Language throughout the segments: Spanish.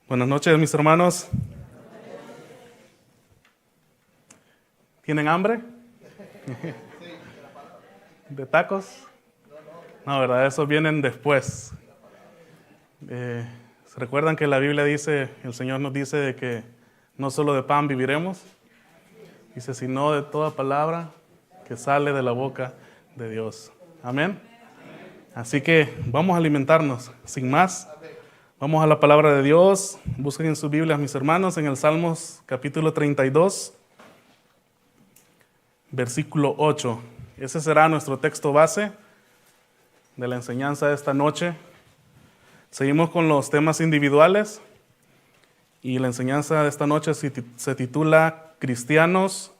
Buenas noches, mis hermanos. ¿Tienen hambre? ¿De tacos? No, ¿verdad? Esos vienen después. ¿Se recuerdan que la Biblia dice, el Señor nos dice de que no solo de pan viviremos? Dice, sino de toda palabra que sale de la boca de Dios. Amén. Así que vamos a alimentarnos, sin más. Vamos a la palabra de Dios. Busquen en sus Biblias, mis hermanos, en el Salmos capítulo 32, versículo 8. Ese será nuestro texto base de la enseñanza de esta noche. Seguimos con los temas individuales y la enseñanza de esta noche se titula Cristianos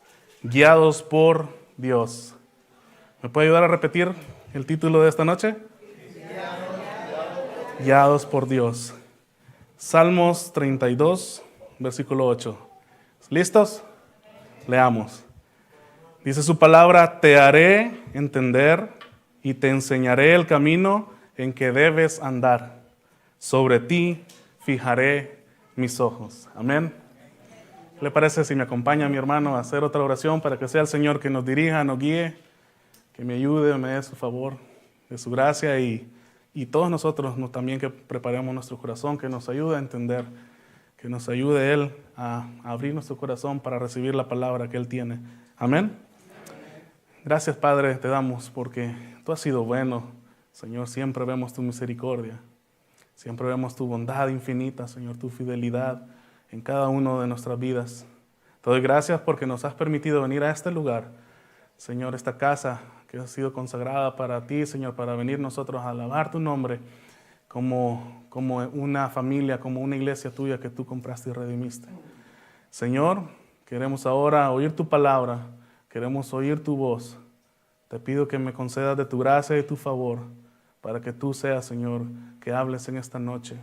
guiados por Dios. ¿Me puede ayudar a repetir el título de esta noche? Guiados por Dios. Salmos 32, versículo 8. ¿Listos? Leamos. Dice su palabra, te haré entender y te enseñaré el camino en que debes andar. Sobre ti fijaré mis ojos. Amén. ¿Qué le parece si me acompaña mi hermano a hacer otra oración para que sea el Señor que nos dirija, nos guíe, que me ayude, me dé su favor, de su gracia y todos nosotros también que preparemos nuestro corazón, que nos ayude a entender, que nos ayude Él a abrir nuestro corazón para recibir la palabra que Él tiene. Amén. Gracias, Padre, te damos porque tú has sido bueno, Señor. Siempre vemos tu misericordia, siempre vemos tu bondad infinita, Señor, tu fidelidad en cada una de nuestras vidas. Te doy gracias porque nos has permitido venir a este lugar, Señor, esta casa que ha sido consagrada para ti, Señor, para venir nosotros a alabar tu nombre como una familia, como una iglesia tuya que tú compraste y redimiste. Señor, queremos ahora oír tu palabra, queremos oír tu voz. Te pido que me concedas de tu gracia y tu favor para que tú seas, Señor, que hables en esta noche.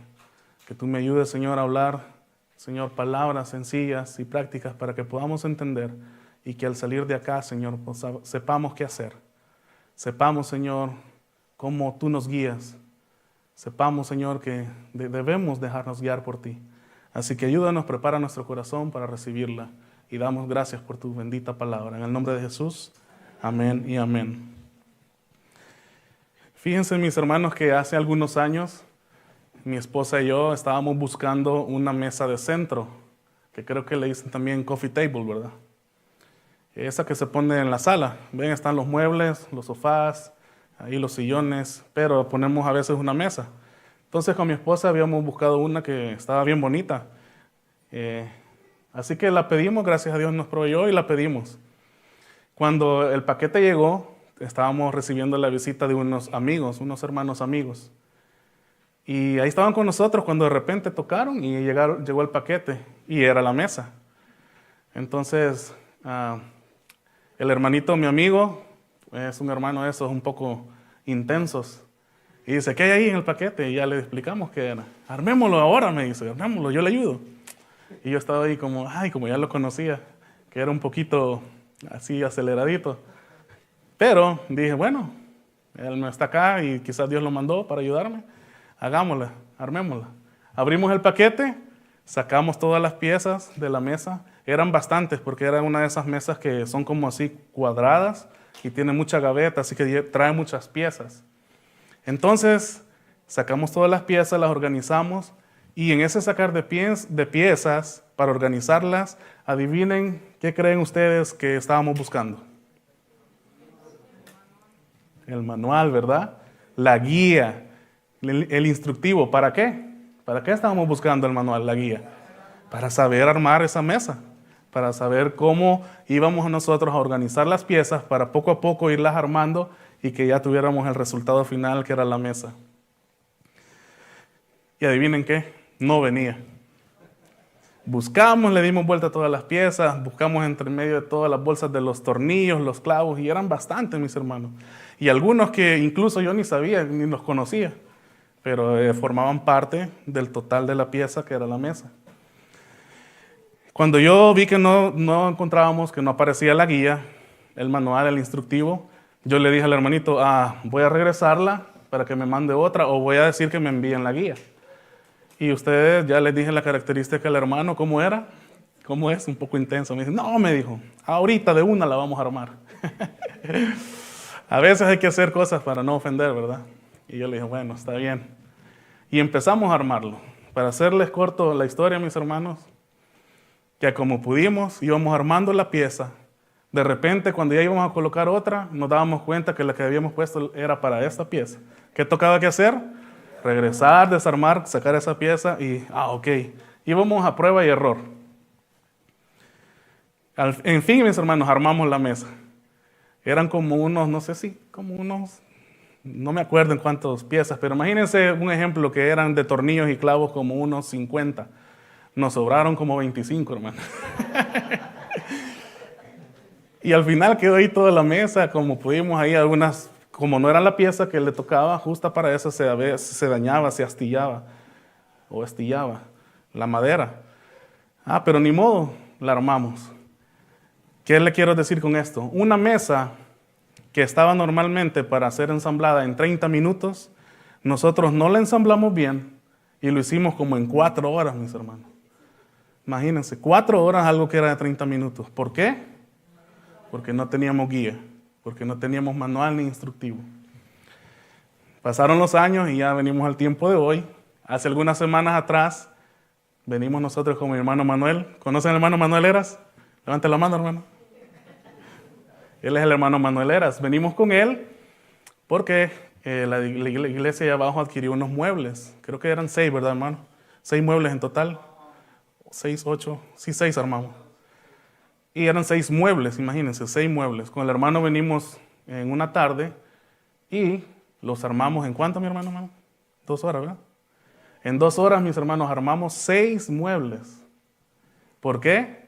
Que tú me ayudes, Señor, a hablar, Señor, palabras sencillas y prácticas para que podamos entender y que al salir de acá, Señor, sepamos qué hacer. Sepamos, Señor, cómo tú nos guías. Sepamos, Señor, que debemos dejarnos guiar por ti. Así que ayúdanos, prepara nuestro corazón para recibirla. Y damos gracias por tu bendita palabra. En el nombre de Jesús, amén y amén. Fíjense, mis hermanos, que hace algunos años mi esposa y yo estábamos buscando una mesa de centro, que creo que le dicen también coffee table, ¿verdad? Esa que se pone en la sala. Ven, están los muebles, los sofás, ahí los sillones, pero ponemos a veces una mesa. Entonces con mi esposa habíamos buscado una que estaba bien bonita. Así que la pedimos, gracias a Dios nos proveyó y la pedimos. Cuando el paquete llegó, estábamos recibiendo la visita de unos amigos, unos hermanos amigos. Y ahí estaban con nosotros cuando de repente tocaron y llegó el paquete y era la mesa. Entonces, el hermanito, mi amigo, es un hermano de esos un poco intensos. Y dice, ¿qué hay ahí en el paquete? Y ya le explicamos qué era. Armémoslo ahora, me dice, armémoslo, yo le ayudo. Y yo estaba ahí como ya lo conocía, que era un poquito así aceleradito. Pero dije, bueno, él no está acá y quizás Dios lo mandó para ayudarme. Hagámosla, armémosla. Abrimos el paquete, sacamos todas las piezas de la mesa. Eran bastantes porque era una de esas mesas que son como así cuadradas y tiene mucha gaveta, así que trae muchas piezas. Entonces, sacamos todas las piezas, las organizamos y en ese sacar de piezas para organizarlas, adivinen qué creen ustedes que estábamos buscando. El manual, ¿verdad? La guía, el instructivo. ¿Para qué? ¿Para qué estábamos buscando el manual, la guía? Para saber armar esa mesa, para saber cómo íbamos nosotros a organizar las piezas para poco a poco irlas armando y que ya tuviéramos el resultado final que era la mesa. Y adivinen qué, no venía. Buscamos, le dimos vuelta a todas las piezas, buscamos entre medio de todas las bolsas de los tornillos, los clavos, y eran bastantes, mis hermanos. Y algunos que incluso yo ni sabía, ni los conocía, pero formaban parte del total de la pieza que era la mesa. Cuando yo vi que no encontrábamos, que no aparecía la guía, el manual, el instructivo, yo le dije al hermanito, voy a regresarla para que me mande otra o voy a decir que me envíen la guía. Y ustedes, ya les dije la característica del hermano, ¿cómo era? ¿Cómo es? Un poco intenso. Me dice, no, me dijo, ahorita de una la vamos a armar. A veces hay que hacer cosas para no ofender, ¿verdad? Y yo le dije, bueno, está bien. Y empezamos a armarlo. Para hacerles corto la historia, mis hermanos, que como pudimos, íbamos armando la pieza. De repente, cuando ya íbamos a colocar otra, nos dábamos cuenta que la que habíamos puesto era para esta pieza. ¿Qué tocaba que hacer? Regresar, desarmar, sacar esa pieza y, ok. Íbamos a prueba y error. En fin, mis hermanos, armamos la mesa. Eran como unos, no sé si, no me acuerdo en cuántas piezas, pero imagínense un ejemplo que eran de tornillos y clavos como unos 50. Nos sobraron como 25, hermano. Y al final quedó ahí toda la mesa, como pudimos ahí algunas, como no era la pieza que le tocaba, justa para eso se dañaba, se astillaba la madera. Pero ni modo, la armamos. ¿Qué le quiero decir con esto? Una mesa que estaba normalmente para ser ensamblada en 30 minutos, nosotros no la ensamblamos bien y lo hicimos como en 4 horas, mis hermanos. Imagínense, 4 horas algo que era de 30 minutos. ¿Por qué? Porque no teníamos guía, porque no teníamos manual ni instructivo. Pasaron los años y ya venimos al tiempo de hoy. Hace algunas semanas atrás, venimos nosotros con mi hermano Manuel. ¿Conocen al hermano Manuel Eras? Levante la mano, hermano. Él es el hermano Manuel Eras. Venimos con él porque la iglesia de abajo adquirió unos muebles. Creo que eran 6, ¿verdad, hermano? 6 muebles en total. 6, 8, sí, 6 armamos. Y eran 6 muebles, imagínense, 6 muebles. Con el hermano venimos en una tarde y los armamos. ¿En cuánto, mi hermano? 2 horas, ¿verdad? En 2 horas, mis hermanos, armamos 6 muebles. ¿Por qué?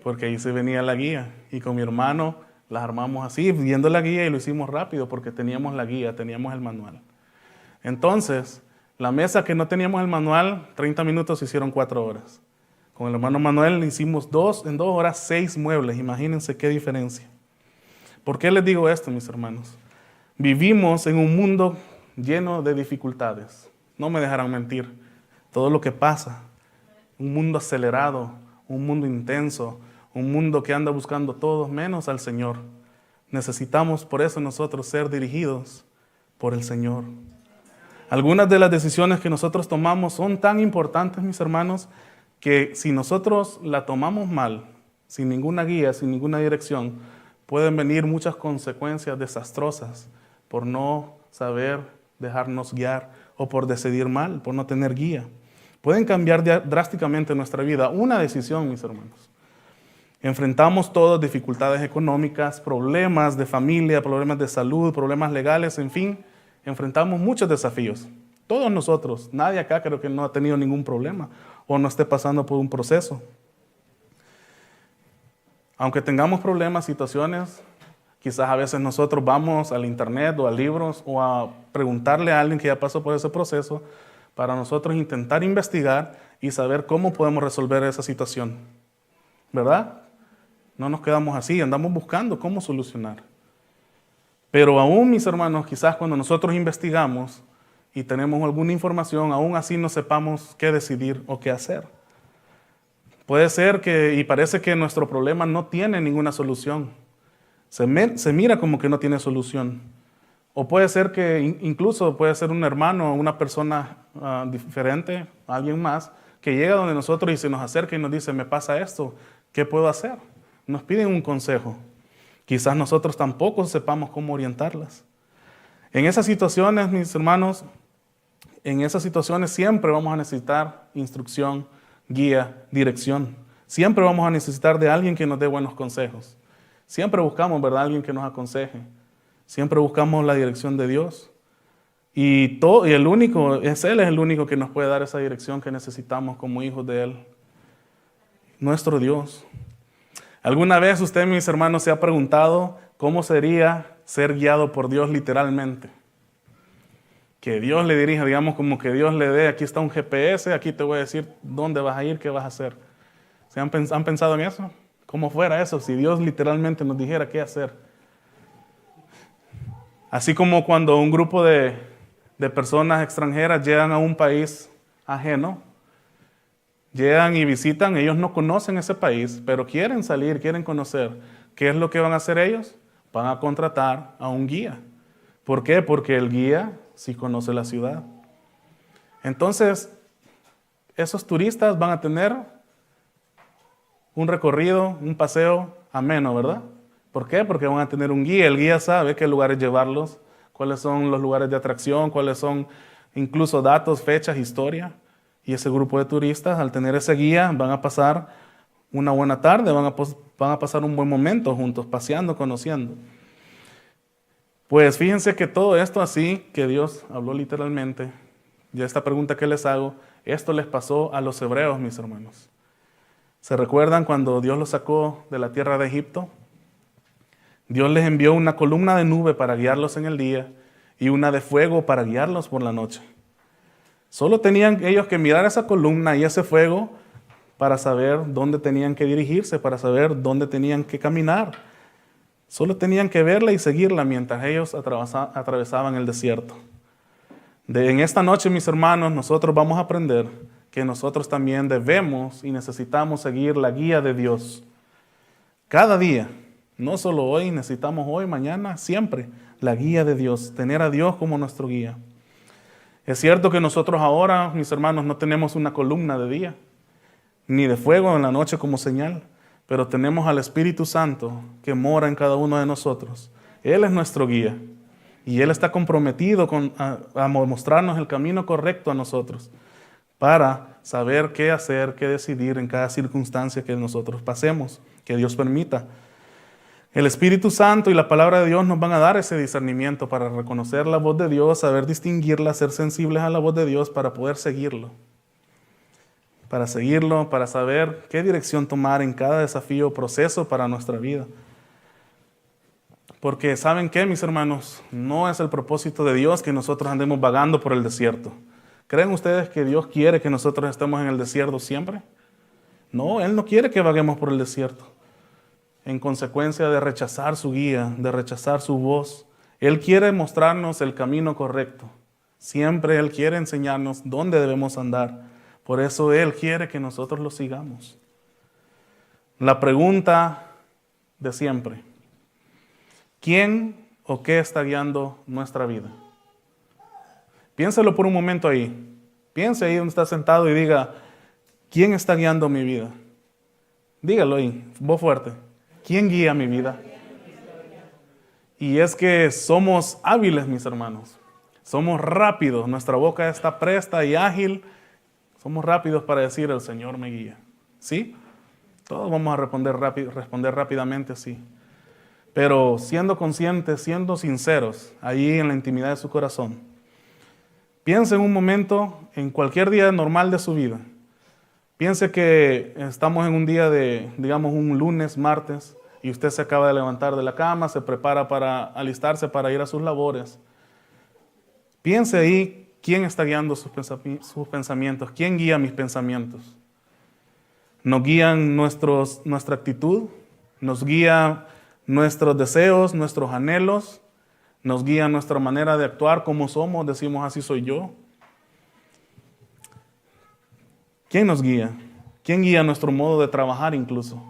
Porque ahí se venía la guía. Y con mi hermano las armamos así, viendo la guía, y lo hicimos rápido porque teníamos la guía, teníamos el manual. Entonces, la mesa que no teníamos el manual, 30 minutos se hicieron 4 horas. Con el hermano Manuel hicimos en 2 horas 6 muebles. Imagínense qué diferencia. ¿Por qué les digo esto, mis hermanos? Vivimos en un mundo lleno de dificultades. No me dejarán mentir. Todo lo que pasa. Un mundo acelerado, un mundo intenso, un mundo que anda buscando todo menos al Señor. Necesitamos por eso nosotros ser dirigidos por el Señor. Algunas de las decisiones que nosotros tomamos son tan importantes, mis hermanos, que si nosotros la tomamos mal, sin ninguna guía, sin ninguna dirección, pueden venir muchas consecuencias desastrosas por no saber dejarnos guiar o por decidir mal, por no tener guía. Pueden cambiar drásticamente nuestra vida. Una decisión, mis hermanos. Enfrentamos todas dificultades económicas, problemas de familia, problemas de salud, problemas legales, en fin, enfrentamos muchos desafíos. Todos nosotros, nadie acá creo que no ha tenido ningún problema o no esté pasando por un proceso. Aunque tengamos problemas, situaciones, quizás a veces nosotros vamos al internet o a libros o a preguntarle a alguien que ya pasó por ese proceso para nosotros intentar investigar y saber cómo podemos resolver esa situación. ¿Verdad? No nos quedamos así, andamos buscando cómo solucionar. Pero aún, mis hermanos, quizás cuando nosotros investigamos y tenemos alguna información, aún así no sepamos qué decidir o qué hacer. Puede ser y parece que nuestro problema no tiene ninguna solución. Se mira como que no tiene solución. O puede ser que incluso puede ser un hermano o una persona diferente, alguien más, que llega donde nosotros y se nos acerca y nos dice, me pasa esto, ¿qué puedo hacer? Nos piden un consejo. Quizás nosotros tampoco sepamos cómo orientarlas. En esas situaciones, mis hermanos, siempre vamos a necesitar instrucción, guía, dirección. Siempre vamos a necesitar de alguien que nos dé buenos consejos. Siempre buscamos, ¿verdad?, alguien que nos aconseje. Siempre buscamos la dirección de Dios. Y Él es el único que nos puede dar esa dirección que necesitamos como hijos de Él. Nuestro Dios. ¿Alguna vez usted, mis hermanos, se ha preguntado cómo sería ser guiado por Dios literalmente? Que Dios le dirija, digamos, como que Dios le dé, aquí está un GPS, aquí te voy a decir dónde vas a ir, qué vas a hacer. ¿Se han pensado en eso? ¿Cómo fuera eso si Dios literalmente nos dijera qué hacer? Así como cuando un grupo de personas extranjeras llegan a un país ajeno. Llegan y visitan, ellos no conocen ese país, pero quieren salir, quieren conocer. ¿Qué es lo que van a hacer ellos? Van a contratar a un guía. ¿Por qué? Porque el guía sí conoce la ciudad. Entonces, esos turistas van a tener un recorrido, un paseo ameno, ¿verdad? ¿Por qué? Porque van a tener un guía. El guía sabe qué lugares llevarlos, cuáles son los lugares de atracción, cuáles son incluso datos, fechas, historia. Y ese grupo de turistas, al tener ese guía, van a pasar una buena tarde, van a pasar un buen momento juntos, paseando, conociendo. Pues fíjense que todo esto así, que Dios habló literalmente, y esta pregunta que les hago, esto les pasó a los hebreos, mis hermanos. ¿Se recuerdan cuando Dios los sacó de la tierra de Egipto? Dios les envió una columna de nube para guiarlos en el día y una de fuego para guiarlos por la noche. Solo tenían ellos que mirar esa columna y ese fuego para saber dónde tenían que dirigirse, para saber dónde tenían que caminar. Solo tenían que verla y seguirla mientras ellos atravesaban el desierto. En esta noche, mis hermanos, nosotros vamos a aprender que nosotros también debemos y necesitamos seguir la guía de Dios. Cada día, no solo hoy, necesitamos hoy, mañana, siempre, la guía de Dios, tener a Dios como nuestro guía. Es cierto que nosotros ahora, mis hermanos, no tenemos una columna de día, ni de fuego en la noche como señal, pero tenemos al Espíritu Santo que mora en cada uno de nosotros. Él es nuestro guía y Él está comprometido a mostrarnos el camino correcto a nosotros para saber qué hacer, qué decidir en cada circunstancia que nosotros pasemos, que Dios permita. El Espíritu Santo y la palabra de Dios nos van a dar ese discernimiento para reconocer la voz de Dios, saber distinguirla, ser sensibles a la voz de Dios para poder seguirlo. Para seguirlo, para saber qué dirección tomar en cada desafío o proceso para nuestra vida. Porque ¿saben qué, mis hermanos? No es el propósito de Dios que nosotros andemos vagando por el desierto. ¿Creen ustedes que Dios quiere que nosotros estemos en el desierto siempre? No, Él no quiere que vaguemos por el desierto. En consecuencia de rechazar su guía, de rechazar su voz. Él quiere mostrarnos el camino correcto. Siempre Él quiere enseñarnos dónde debemos andar. Por eso Él quiere que nosotros lo sigamos. La pregunta de siempre: ¿quién o qué está guiando nuestra vida? Piénselo por un momento ahí. Piense ahí donde está sentado y diga: ¿quién está guiando mi vida? Dígalo ahí, voz fuerte. ¿Quién guía mi vida? Y es que somos hábiles, mis hermanos. Somos rápidos. Nuestra boca está presta y ágil. Somos rápidos para decir: el Señor me guía. ¿Sí? Todos vamos a responder rápidamente, sí. Pero siendo conscientes, siendo sinceros, allí en la intimidad de su corazón, piense en un momento, en cualquier día normal de su vida. Piense que estamos en un día de, digamos, un lunes, martes, y usted se acaba de levantar de la cama, se prepara para alistarse para ir a sus labores. Piense ahí quién está guiando sus pensamientos, quién guía mis pensamientos. Nos guían nuestra actitud, nos guía nuestros deseos, nuestros anhelos, nos guía nuestra manera de actuar, cómo somos, decimos así soy yo. ¿Quién nos guía? ¿Quién guía nuestro modo de trabajar incluso?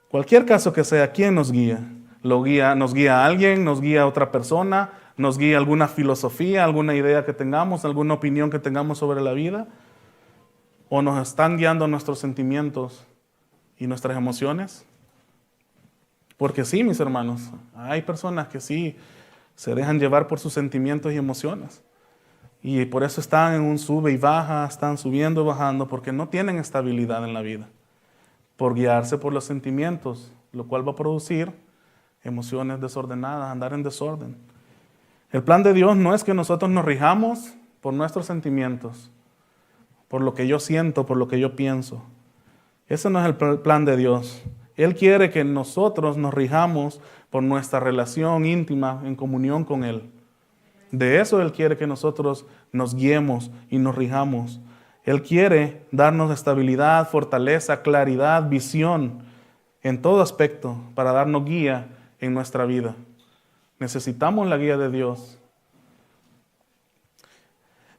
Cualquier caso que sea, ¿quién nos guía? ¿Nos guía a alguien? ¿Nos guía a otra persona? ¿Nos guía alguna filosofía, alguna idea que tengamos, alguna opinión que tengamos sobre la vida? ¿O nos están guiando nuestros sentimientos y nuestras emociones? Porque sí, mis hermanos, hay personas que sí se dejan llevar por sus sentimientos y emociones. Y por eso están en un sube y baja, están subiendo y bajando, porque no tienen estabilidad en la vida. Por guiarse por los sentimientos, lo cual va a producir emociones desordenadas, andar en desorden. El plan de Dios no es que nosotros nos rijamos por nuestros sentimientos, por lo que yo siento, por lo que yo pienso. Ese no es el plan de Dios. Él quiere que nosotros nos rijamos por nuestra relación íntima en comunión con Él. De eso Él quiere que nosotros nos guiemos y nos rijamos. Él quiere darnos estabilidad, fortaleza, claridad, visión en todo aspecto para darnos guía en nuestra vida. Necesitamos la guía de Dios.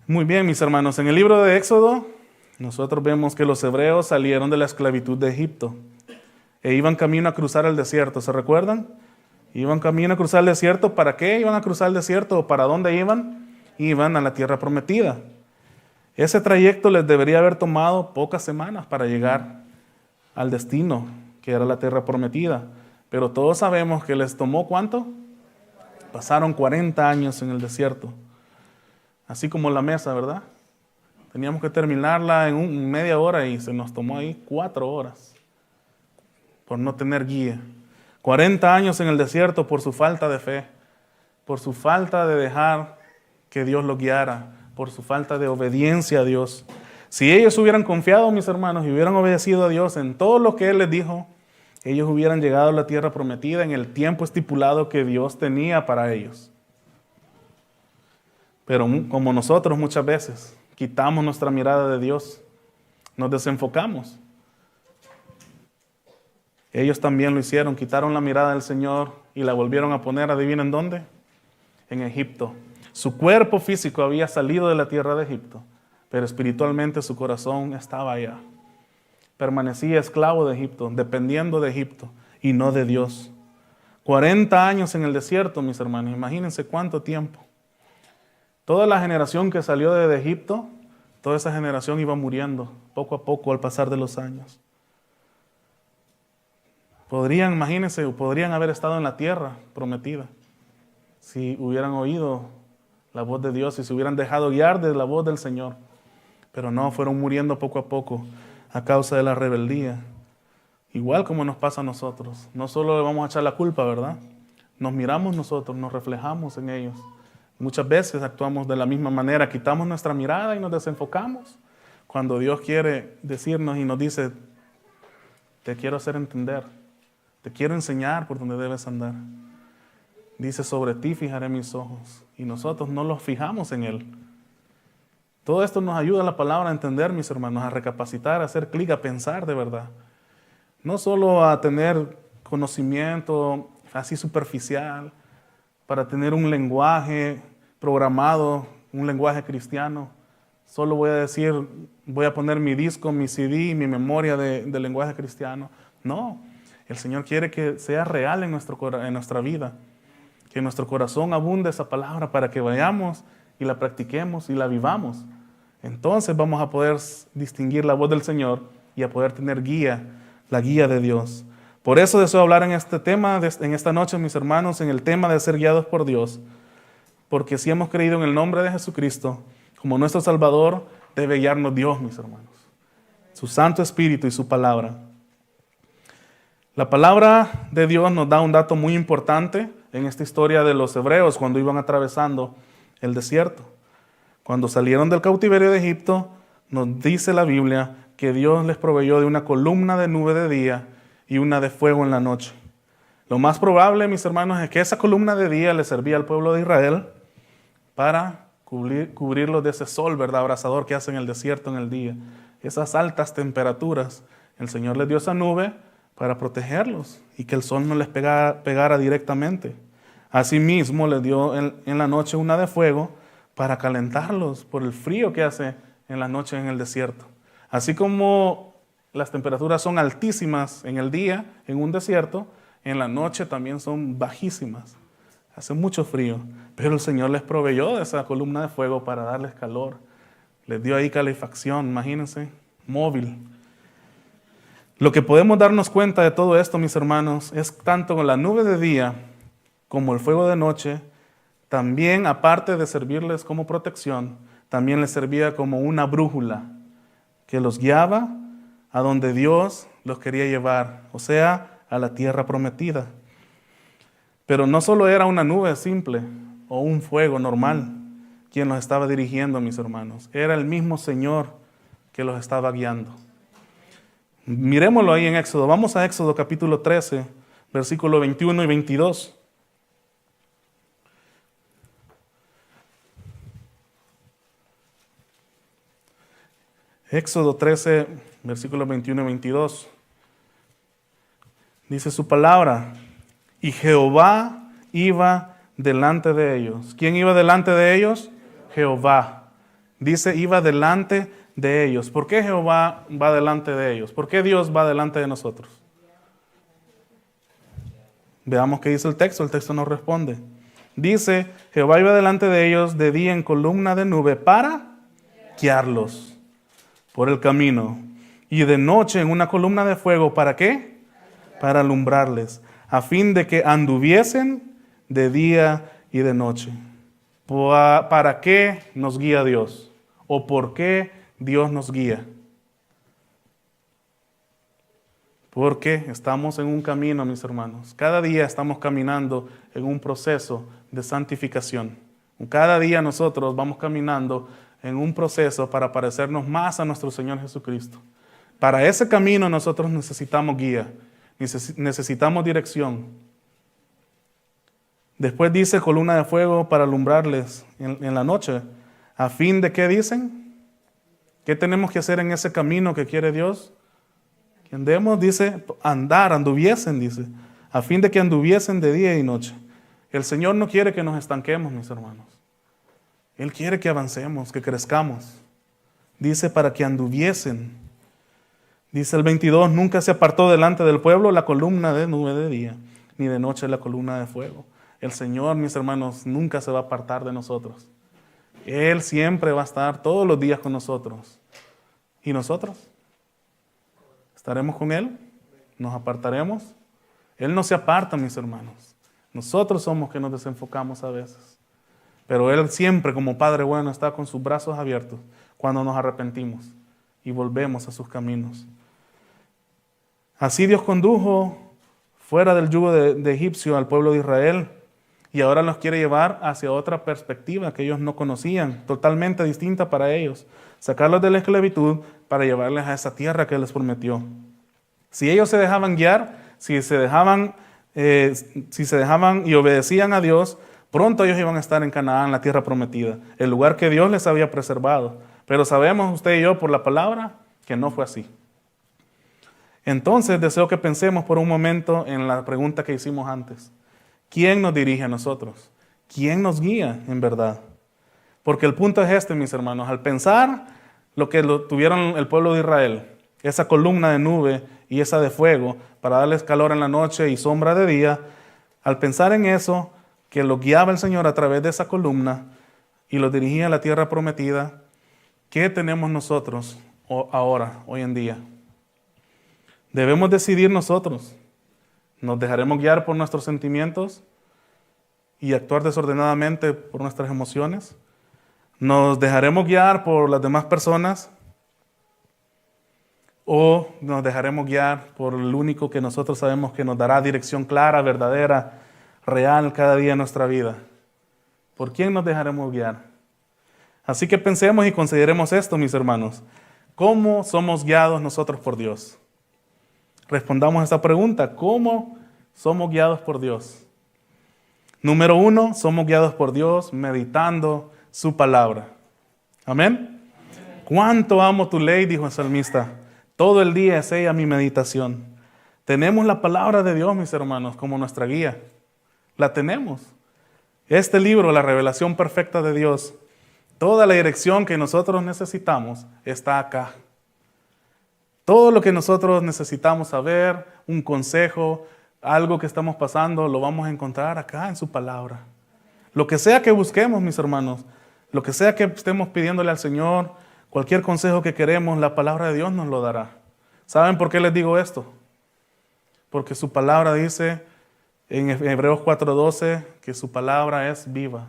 Muy bien, mis hermanos, en el libro de Éxodo, nosotros vemos que los hebreos salieron de la esclavitud de Egipto e iban camino a cruzar el desierto, ¿se recuerdan? Iban camino a cruzar el desierto. ¿Para qué iban a cruzar el desierto o para dónde iban? Iban a la tierra prometida. Ese trayecto les debería haber tomado pocas semanas para llegar al destino, que era la tierra prometida. Pero todos sabemos que les tomó ¿cuánto? Pasaron 40 años en el desierto. Así como la mesa, ¿verdad? Teníamos que terminarla en media hora y se nos tomó ahí 4 horas por no tener guía. 40 años en el desierto por su falta de fe, por su falta de dejar que Dios los guiara, por su falta de obediencia a Dios. Si ellos hubieran confiado, mis hermanos, y hubieran obedecido a Dios en todo lo que Él les dijo, ellos hubieran llegado a la tierra prometida en el tiempo estipulado que Dios tenía para ellos. Pero como nosotros muchas veces quitamos nuestra mirada de Dios, nos desenfocamos. Ellos también lo hicieron, quitaron la mirada del Señor y la volvieron a poner, ¿adivinen dónde? En Egipto. Su cuerpo físico había salido de la tierra de Egipto, pero espiritualmente su corazón estaba allá. Permanecía esclavo de Egipto, dependiendo de Egipto y no de Dios. 40 años en el desierto, mis hermanos, imagínense cuánto tiempo. Toda la generación que salió de Egipto, toda esa generación iba muriendo poco a poco al pasar de los años. Imagínense, podrían haber estado en la tierra prometida si hubieran oído la voz de Dios, si se hubieran dejado guiar de la voz del Señor. Pero no, fueron muriendo poco a poco a causa de la rebeldía. Igual como nos pasa a nosotros. No solo le vamos a echar la culpa, ¿verdad? Nos miramos nosotros, nos reflejamos en ellos. Muchas veces actuamos de la misma manera, quitamos nuestra mirada y nos desenfocamos. Cuando Dios quiere decirnos y nos dice, te quiero hacer entender, te quiero enseñar por donde debes andar. Dice, sobre ti fijaré mis ojos. Y nosotros no los fijamos en Él. Todo esto nos ayuda a la palabra a entender, mis hermanos, a recapacitar, a hacer clic, a pensar de verdad. No solo a tener conocimiento así superficial, para tener un lenguaje programado, un lenguaje cristiano. Solo voy a decir, voy a poner mi disco, mi CD, mi memoria de lenguaje cristiano. No, el Señor quiere que sea real en nuestra vida, que en nuestro corazón abunde esa palabra para que vayamos y la practiquemos y la vivamos. Entonces vamos a poder distinguir la voz del Señor y a poder tener guía, la guía de Dios. Por eso deseo hablar en este tema, en esta noche, mis hermanos, en el tema de ser guiados por Dios. Porque si hemos creído en el nombre de Jesucristo como nuestro Salvador, debe guiarnos Dios, mis hermanos. Su Santo Espíritu y su palabra. La palabra de Dios nos da un dato muy importante en esta historia de los hebreos cuando iban atravesando el desierto. Cuando salieron del cautiverio de Egipto, nos dice la Biblia que Dios les proveyó de una columna de nube de día y una de fuego en la noche. Lo más probable, mis hermanos, es que esa columna de día le servía al pueblo de Israel para cubrirlos de ese sol, ¿verdad?, abrasador que hace en el desierto en el día. Esas altas temperaturas, el Señor les dio esa nube para protegerlos y que el sol no les pegara directamente. Asimismo, les dio en la noche una de fuego para calentarlos por el frío que hace en la noche en el desierto. Así como las temperaturas son altísimas en el día, en un desierto, en la noche también son bajísimas. Hace mucho frío, pero el Señor les proveyó de esa columna de fuego para darles calor. Les dio ahí calefacción, imagínense, móvil. Lo que podemos darnos cuenta de todo esto, mis hermanos, es tanto la nube de día como el fuego de noche, también, aparte de servirles como protección, también les servía como una brújula que los guiaba a donde Dios los quería llevar, o sea, a la tierra prometida. Pero no solo era una nube simple o un fuego normal quien los estaba dirigiendo, mis hermanos. Era el mismo Señor que los estaba guiando. Miremoslo ahí en Éxodo. Vamos a Éxodo capítulo 13, versículos 21 y 22. Éxodo 13, versículos 21 y 22. Dice su palabra, y Jehová iba delante de ellos. ¿Quién iba delante de ellos? Jehová. Dice, iba delante de ellos. ¿Por qué Jehová va delante de ellos? ¿Por qué Dios va delante de nosotros? Veamos qué dice el texto nos responde. Dice, Jehová iba delante de ellos de día en columna de nube para guiarlos por el camino, y de noche en una columna de fuego, ¿para qué? Para alumbrarles, a fin de que anduviesen de día y de noche. ¿Para qué nos guía Dios? ¿O por qué Dios nos guía? Porque estamos en un camino, mis hermanos. Cada día estamos caminando en un proceso de santificación. Cada día nosotros vamos caminando en un proceso para parecernos más a nuestro Señor Jesucristo. Para ese camino nosotros necesitamos guía, necesitamos dirección. Después dice columna de fuego para alumbrarles en la noche. ¿A fin de qué dicen? ¿Qué tenemos que hacer en ese camino que quiere Dios? Que andemos, dice, anduviesen, dice, a fin de que anduviesen de día y noche. El Señor no quiere que nos estanquemos, mis hermanos. Él quiere que avancemos, que crezcamos. Dice, para que anduviesen. Dice el 22, nunca se apartó delante del pueblo la columna de nube de día, ni de noche la columna de fuego. El Señor, mis hermanos, nunca se va a apartar de nosotros. Él siempre va a estar todos los días con nosotros. ¿Y nosotros? ¿Estaremos con Él? ¿Nos apartaremos? Él no se aparta, mis hermanos. Nosotros somos que nos desenfocamos a veces. Pero Él siempre, como Padre bueno, está con sus brazos abiertos cuando nos arrepentimos y volvemos a sus caminos. Así Dios condujo fuera del yugo de egipcio al pueblo de Israel y ahora los quiere llevar hacia otra perspectiva que ellos no conocían, totalmente distinta para ellos. Sacarlos de la esclavitud para llevarles a esa tierra que les prometió. Si ellos se dejaban guiar, si se dejaban y obedecían a Dios, pronto ellos iban a estar en Canaán, la tierra prometida, el lugar que Dios les había preservado. Pero sabemos usted y yo por la palabra que no fue así. Entonces deseo que pensemos por un momento en la pregunta que hicimos antes. ¿Quién nos dirige a nosotros? ¿Quién nos guía en verdad? Porque el punto es este, mis hermanos. Al pensar lo que tuvieron el pueblo de Israel, esa columna de nube y esa de fuego para darles calor en la noche y sombra de día, al pensar en eso, que lo guiaba el Señor a través de esa columna y los dirigía a la tierra prometida, ¿qué tenemos nosotros ahora, hoy en día? Debemos decidir nosotros. ¿Nos dejaremos guiar por nuestros sentimientos y actuar desordenadamente por nuestras emociones? ¿Nos dejaremos guiar por las demás personas? ¿O nos dejaremos guiar por el único que nosotros sabemos que nos dará dirección clara, verdadera, real cada día en nuestra vida? ¿Por quién nos dejaremos guiar? Así que pensemos y consideremos esto, mis hermanos. ¿Cómo somos guiados nosotros por Dios? Respondamos a esta pregunta. ¿Cómo somos guiados por Dios? Número 1, somos guiados por Dios meditando su palabra. ¿Amén? ¿Cuánto amo tu ley?, dijo el salmista. Todo el día es ella mi meditación. Tenemos la palabra de Dios, mis hermanos, como nuestra guía. La tenemos. Este libro, la revelación perfecta de Dios, toda la dirección que nosotros necesitamos está acá. Todo lo que nosotros necesitamos saber, un consejo, algo que estamos pasando, lo vamos a encontrar acá en su palabra. Lo que sea que busquemos, mis hermanos, lo que sea que estemos pidiéndole al Señor, cualquier consejo que queremos, la palabra de Dios nos lo dará. ¿Saben por qué les digo esto? Porque su palabra dice en Hebreos 4:12 que su palabra es viva.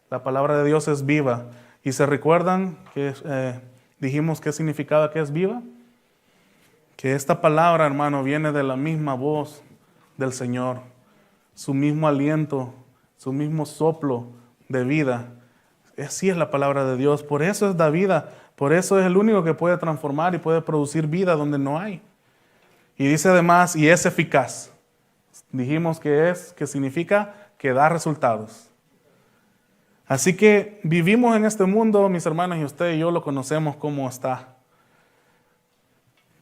La palabra de Dios es viva. ¿Y se recuerdan que dijimos qué significaba que es viva? Que esta palabra, hermano, viene de la misma voz del Señor, su mismo aliento, su mismo soplo de vida. Así es la palabra de Dios, por eso es da vida, por eso es el único que puede transformar y puede producir vida donde no hay. Y dice además, y es eficaz. Dijimos que significa que da resultados. Así que vivimos en este mundo, mis hermanos, y usted y yo lo conocemos como está.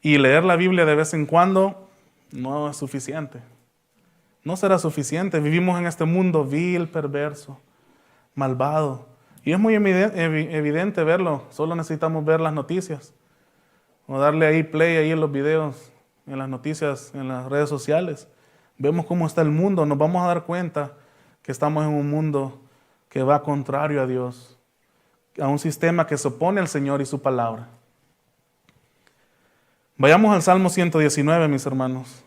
Y leer la Biblia de vez en cuando no es suficiente. No será suficiente. Vivimos en este mundo vil, perverso, malvado. Y es muy evidente verlo, solo necesitamos ver las noticias o darle ahí play ahí en los videos, en las noticias, en las redes sociales. Vemos cómo está el mundo, nos vamos a dar cuenta que estamos en un mundo que va contrario a Dios, a un sistema que se opone al Señor y su palabra. Vayamos al Salmo 119, mis hermanos.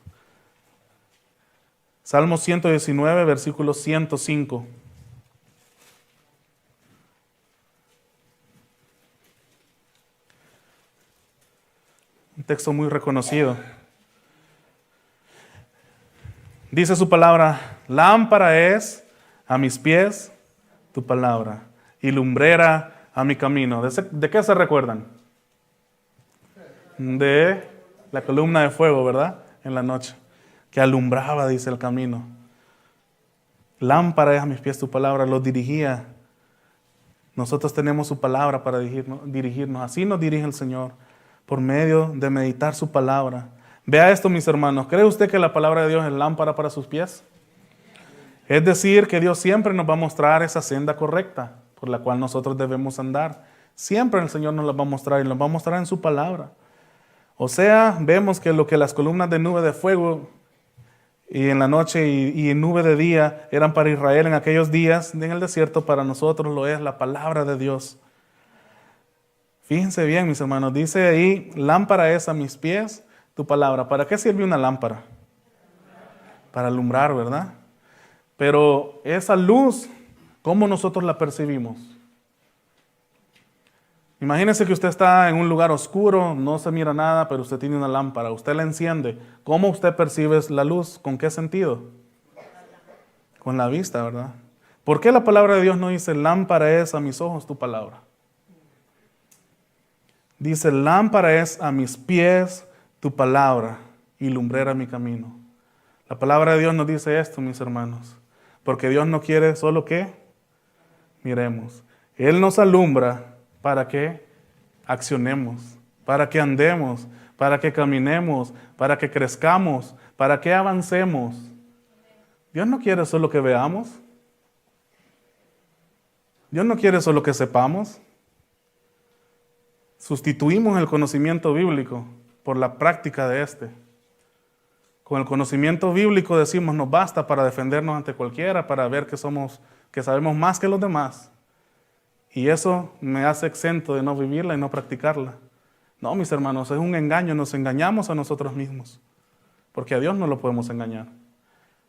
Salmo 119, versículo 105. Un texto muy reconocido. Dice su palabra: lámpara es a mis pies tu palabra y lumbrera a mi camino. ¿De qué se recuerdan? De la columna de fuego, ¿verdad? En la noche, que alumbraba, dice, el camino. Lámpara es a mis pies tu palabra, los dirigía. Nosotros tenemos su palabra para dirigirnos. Así nos dirige el Señor, por medio de meditar su palabra. Vea esto, mis hermanos. ¿Cree usted que la palabra de Dios es lámpara para sus pies? Es decir, que Dios siempre nos va a mostrar esa senda correcta por la cual nosotros debemos andar. Siempre el Señor nos la va a mostrar y nos va a mostrar en su palabra. O sea, vemos que lo que las columnas de nube de fuego y en la noche y en nube de día eran para Israel en aquellos días en el desierto, para nosotros lo es la palabra de Dios. Fíjense bien, mis hermanos, dice ahí: lámpara es a mis pies tu palabra. ¿Para qué sirve una lámpara? Para alumbrar, ¿verdad? Pero esa luz, ¿cómo nosotros la percibimos? Imagínese que usted está en un lugar oscuro, no se mira nada, pero usted tiene una lámpara, usted la enciende. ¿Cómo usted percibe la luz? ¿Con qué sentido? Con la vista, ¿verdad? ¿Por qué la palabra de Dios no dice lámpara es a mis ojos tu palabra? Dice: lámpara es a mis pies tu palabra y lumbrera mi camino. La palabra de Dios nos dice esto, mis hermanos, porque Dios no quiere solo que miremos. Él nos alumbra para que accionemos, para que andemos, para que caminemos, para que crezcamos, para que avancemos. Dios no quiere solo que veamos. Dios no quiere solo que sepamos. Sustituimos el conocimiento bíblico por la práctica de este. Con el conocimiento bíblico decimos nos basta para defendernos ante cualquiera, para ver que sabemos más que los demás. Y eso me hace exento de no vivirla y no practicarla. No, mis hermanos, es un engaño, nos engañamos a nosotros mismos, porque a Dios no lo podemos engañar.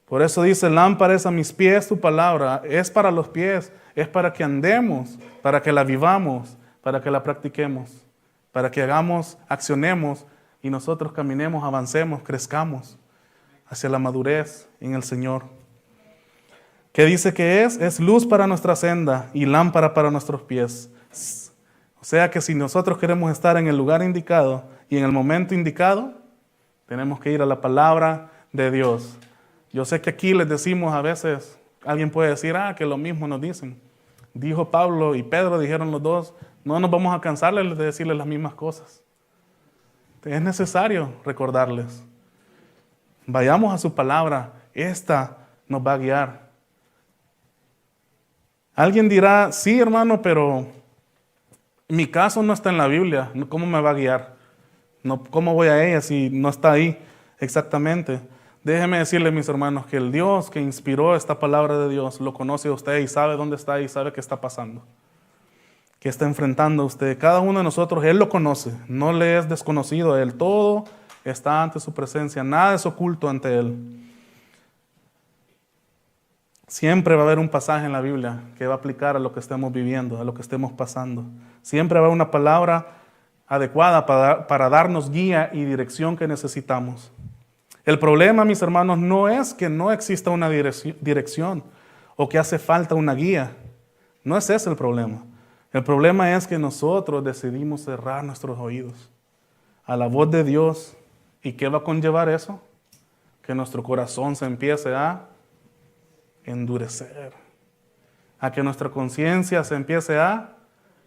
Por eso dice: lámpara es a mis pies tu palabra. Es para los pies, es para que andemos, para que la vivamos, para que la practiquemos, para que accionemos y nosotros caminemos, avancemos, crezcamos hacia la madurez en el Señor. ¿Qué dice que es? Es luz para nuestra senda y lámpara para nuestros pies. O sea que si nosotros queremos estar en el lugar indicado y en el momento indicado, tenemos que ir a la palabra de Dios. Yo sé que aquí les decimos a veces, alguien puede decir, que lo mismo nos dicen. Dijo Pablo y Pedro, dijeron los dos, no nos vamos a cansarles de decirles las mismas cosas. Es necesario recordarles. Vayamos a su palabra, esta nos va a guiar. Alguien dirá: sí, hermano, pero mi caso no está en la Biblia, ¿cómo me va a guiar? No, ¿cómo voy a ella si no está ahí exactamente? Déjeme decirle, mis hermanos, que el Dios que inspiró esta palabra de Dios lo conoce a usted y sabe dónde está y sabe qué está pasando, qué está enfrentando a usted. Cada uno de nosotros, Él lo conoce, no le es desconocido a Él, todo está ante su presencia, nada es oculto ante Él. Siempre va a haber un pasaje en la Biblia que va a aplicar a lo que estemos viviendo, a lo que estemos pasando. Siempre va a haber una palabra adecuada para darnos guía y dirección que necesitamos. El problema, mis hermanos, no es que no exista una dirección o que hace falta una guía. No es ese el problema. El problema es que nosotros decidimos cerrar nuestros oídos a la voz de Dios. ¿Y qué va a conllevar eso? Que nuestro corazón se empiece a endurecer, a que nuestra conciencia se empiece a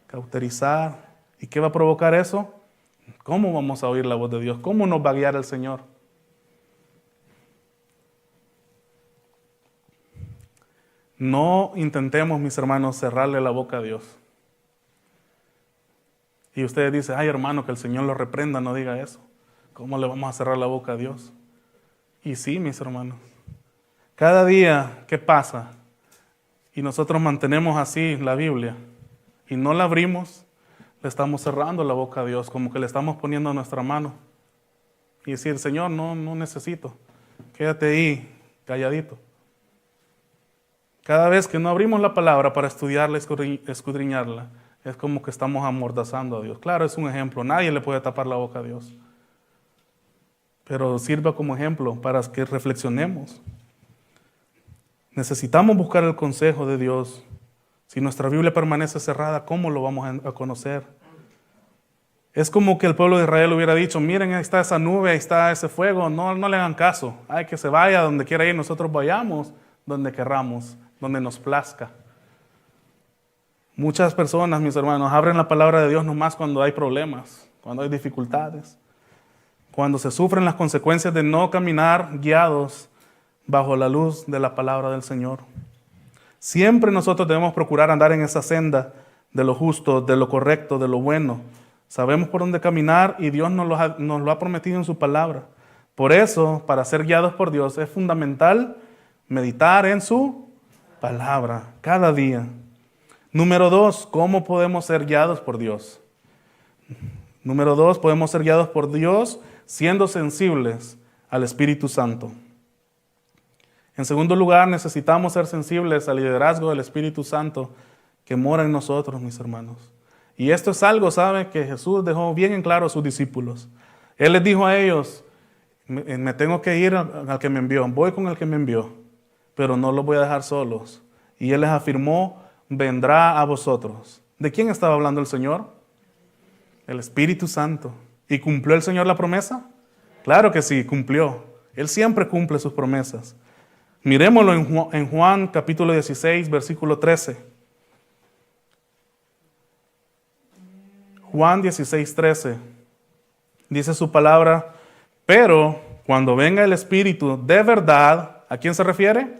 cauterizar. ¿Y qué va a provocar eso? ¿Cómo vamos a oír la voz de Dios? ¿Cómo nos va a guiar el No intentemos, mis hermanos, cerrarle la boca a Dios. Y usted dice, ay hermano, que el Señor lo reprenda, no diga eso. ¿Cómo le vamos a cerrar la boca a Dios? Y sí, mis hermanos, cada día que pasa y nosotros mantenemos así la Biblia y no la abrimos, le estamos cerrando la boca a Dios, como que le estamos poniendo nuestra mano. Y decir, Señor, no necesito, quédate ahí, calladito. Cada vez que no abrimos la palabra para estudiarla, escudriñarla, es como que estamos amordazando a Dios. Claro, es un ejemplo, nadie le puede tapar la boca a Dios. Pero sirva como ejemplo para que reflexionemos. Necesitamos buscar el consejo de Dios. Si nuestra Biblia permanece cerrada, ¿cómo lo vamos a conocer? Es como que el pueblo de Israel hubiera dicho, miren, ahí está esa nube, ahí está ese fuego, no le hagan caso. Ay, que se vaya donde quiera ir, nosotros vayamos donde querramos, donde nos plazca. Muchas personas, mis hermanos, abren la palabra de Dios nomás cuando hay problemas, cuando hay dificultades, cuando se sufren las consecuencias de no caminar guiados bajo la luz de la palabra del Señor. Siempre nosotros debemos procurar andar en esa senda de lo justo, de lo correcto, de lo bueno. Sabemos por dónde caminar y Dios nos lo ha prometido en su palabra. Por eso, para ser guiados por Dios, es fundamental meditar en su palabra cada día. Número 2, ¿cómo podemos ser guiados por Dios? Número 2, podemos ser guiados por Dios siendo sensibles al Espíritu Santo. En segundo lugar, necesitamos ser sensibles al liderazgo del Espíritu Santo que mora en nosotros, mis hermanos. Y esto es algo, ¿sabe?, que Jesús dejó bien en claro a sus discípulos. Él les dijo a ellos, me tengo que ir al que me envió, voy con el que me envió, pero no los voy a dejar solos. Y Él les afirmó, vendrá a vosotros. ¿De quién estaba hablando el Señor? El Espíritu Santo. ¿Y cumplió el Señor la promesa? Claro que sí, cumplió. Él siempre cumple sus promesas. Miremoslo en Juan capítulo 16, versículo 13. Juan 16, 13. Dice su palabra, pero cuando venga el Espíritu de verdad, ¿a quién se refiere?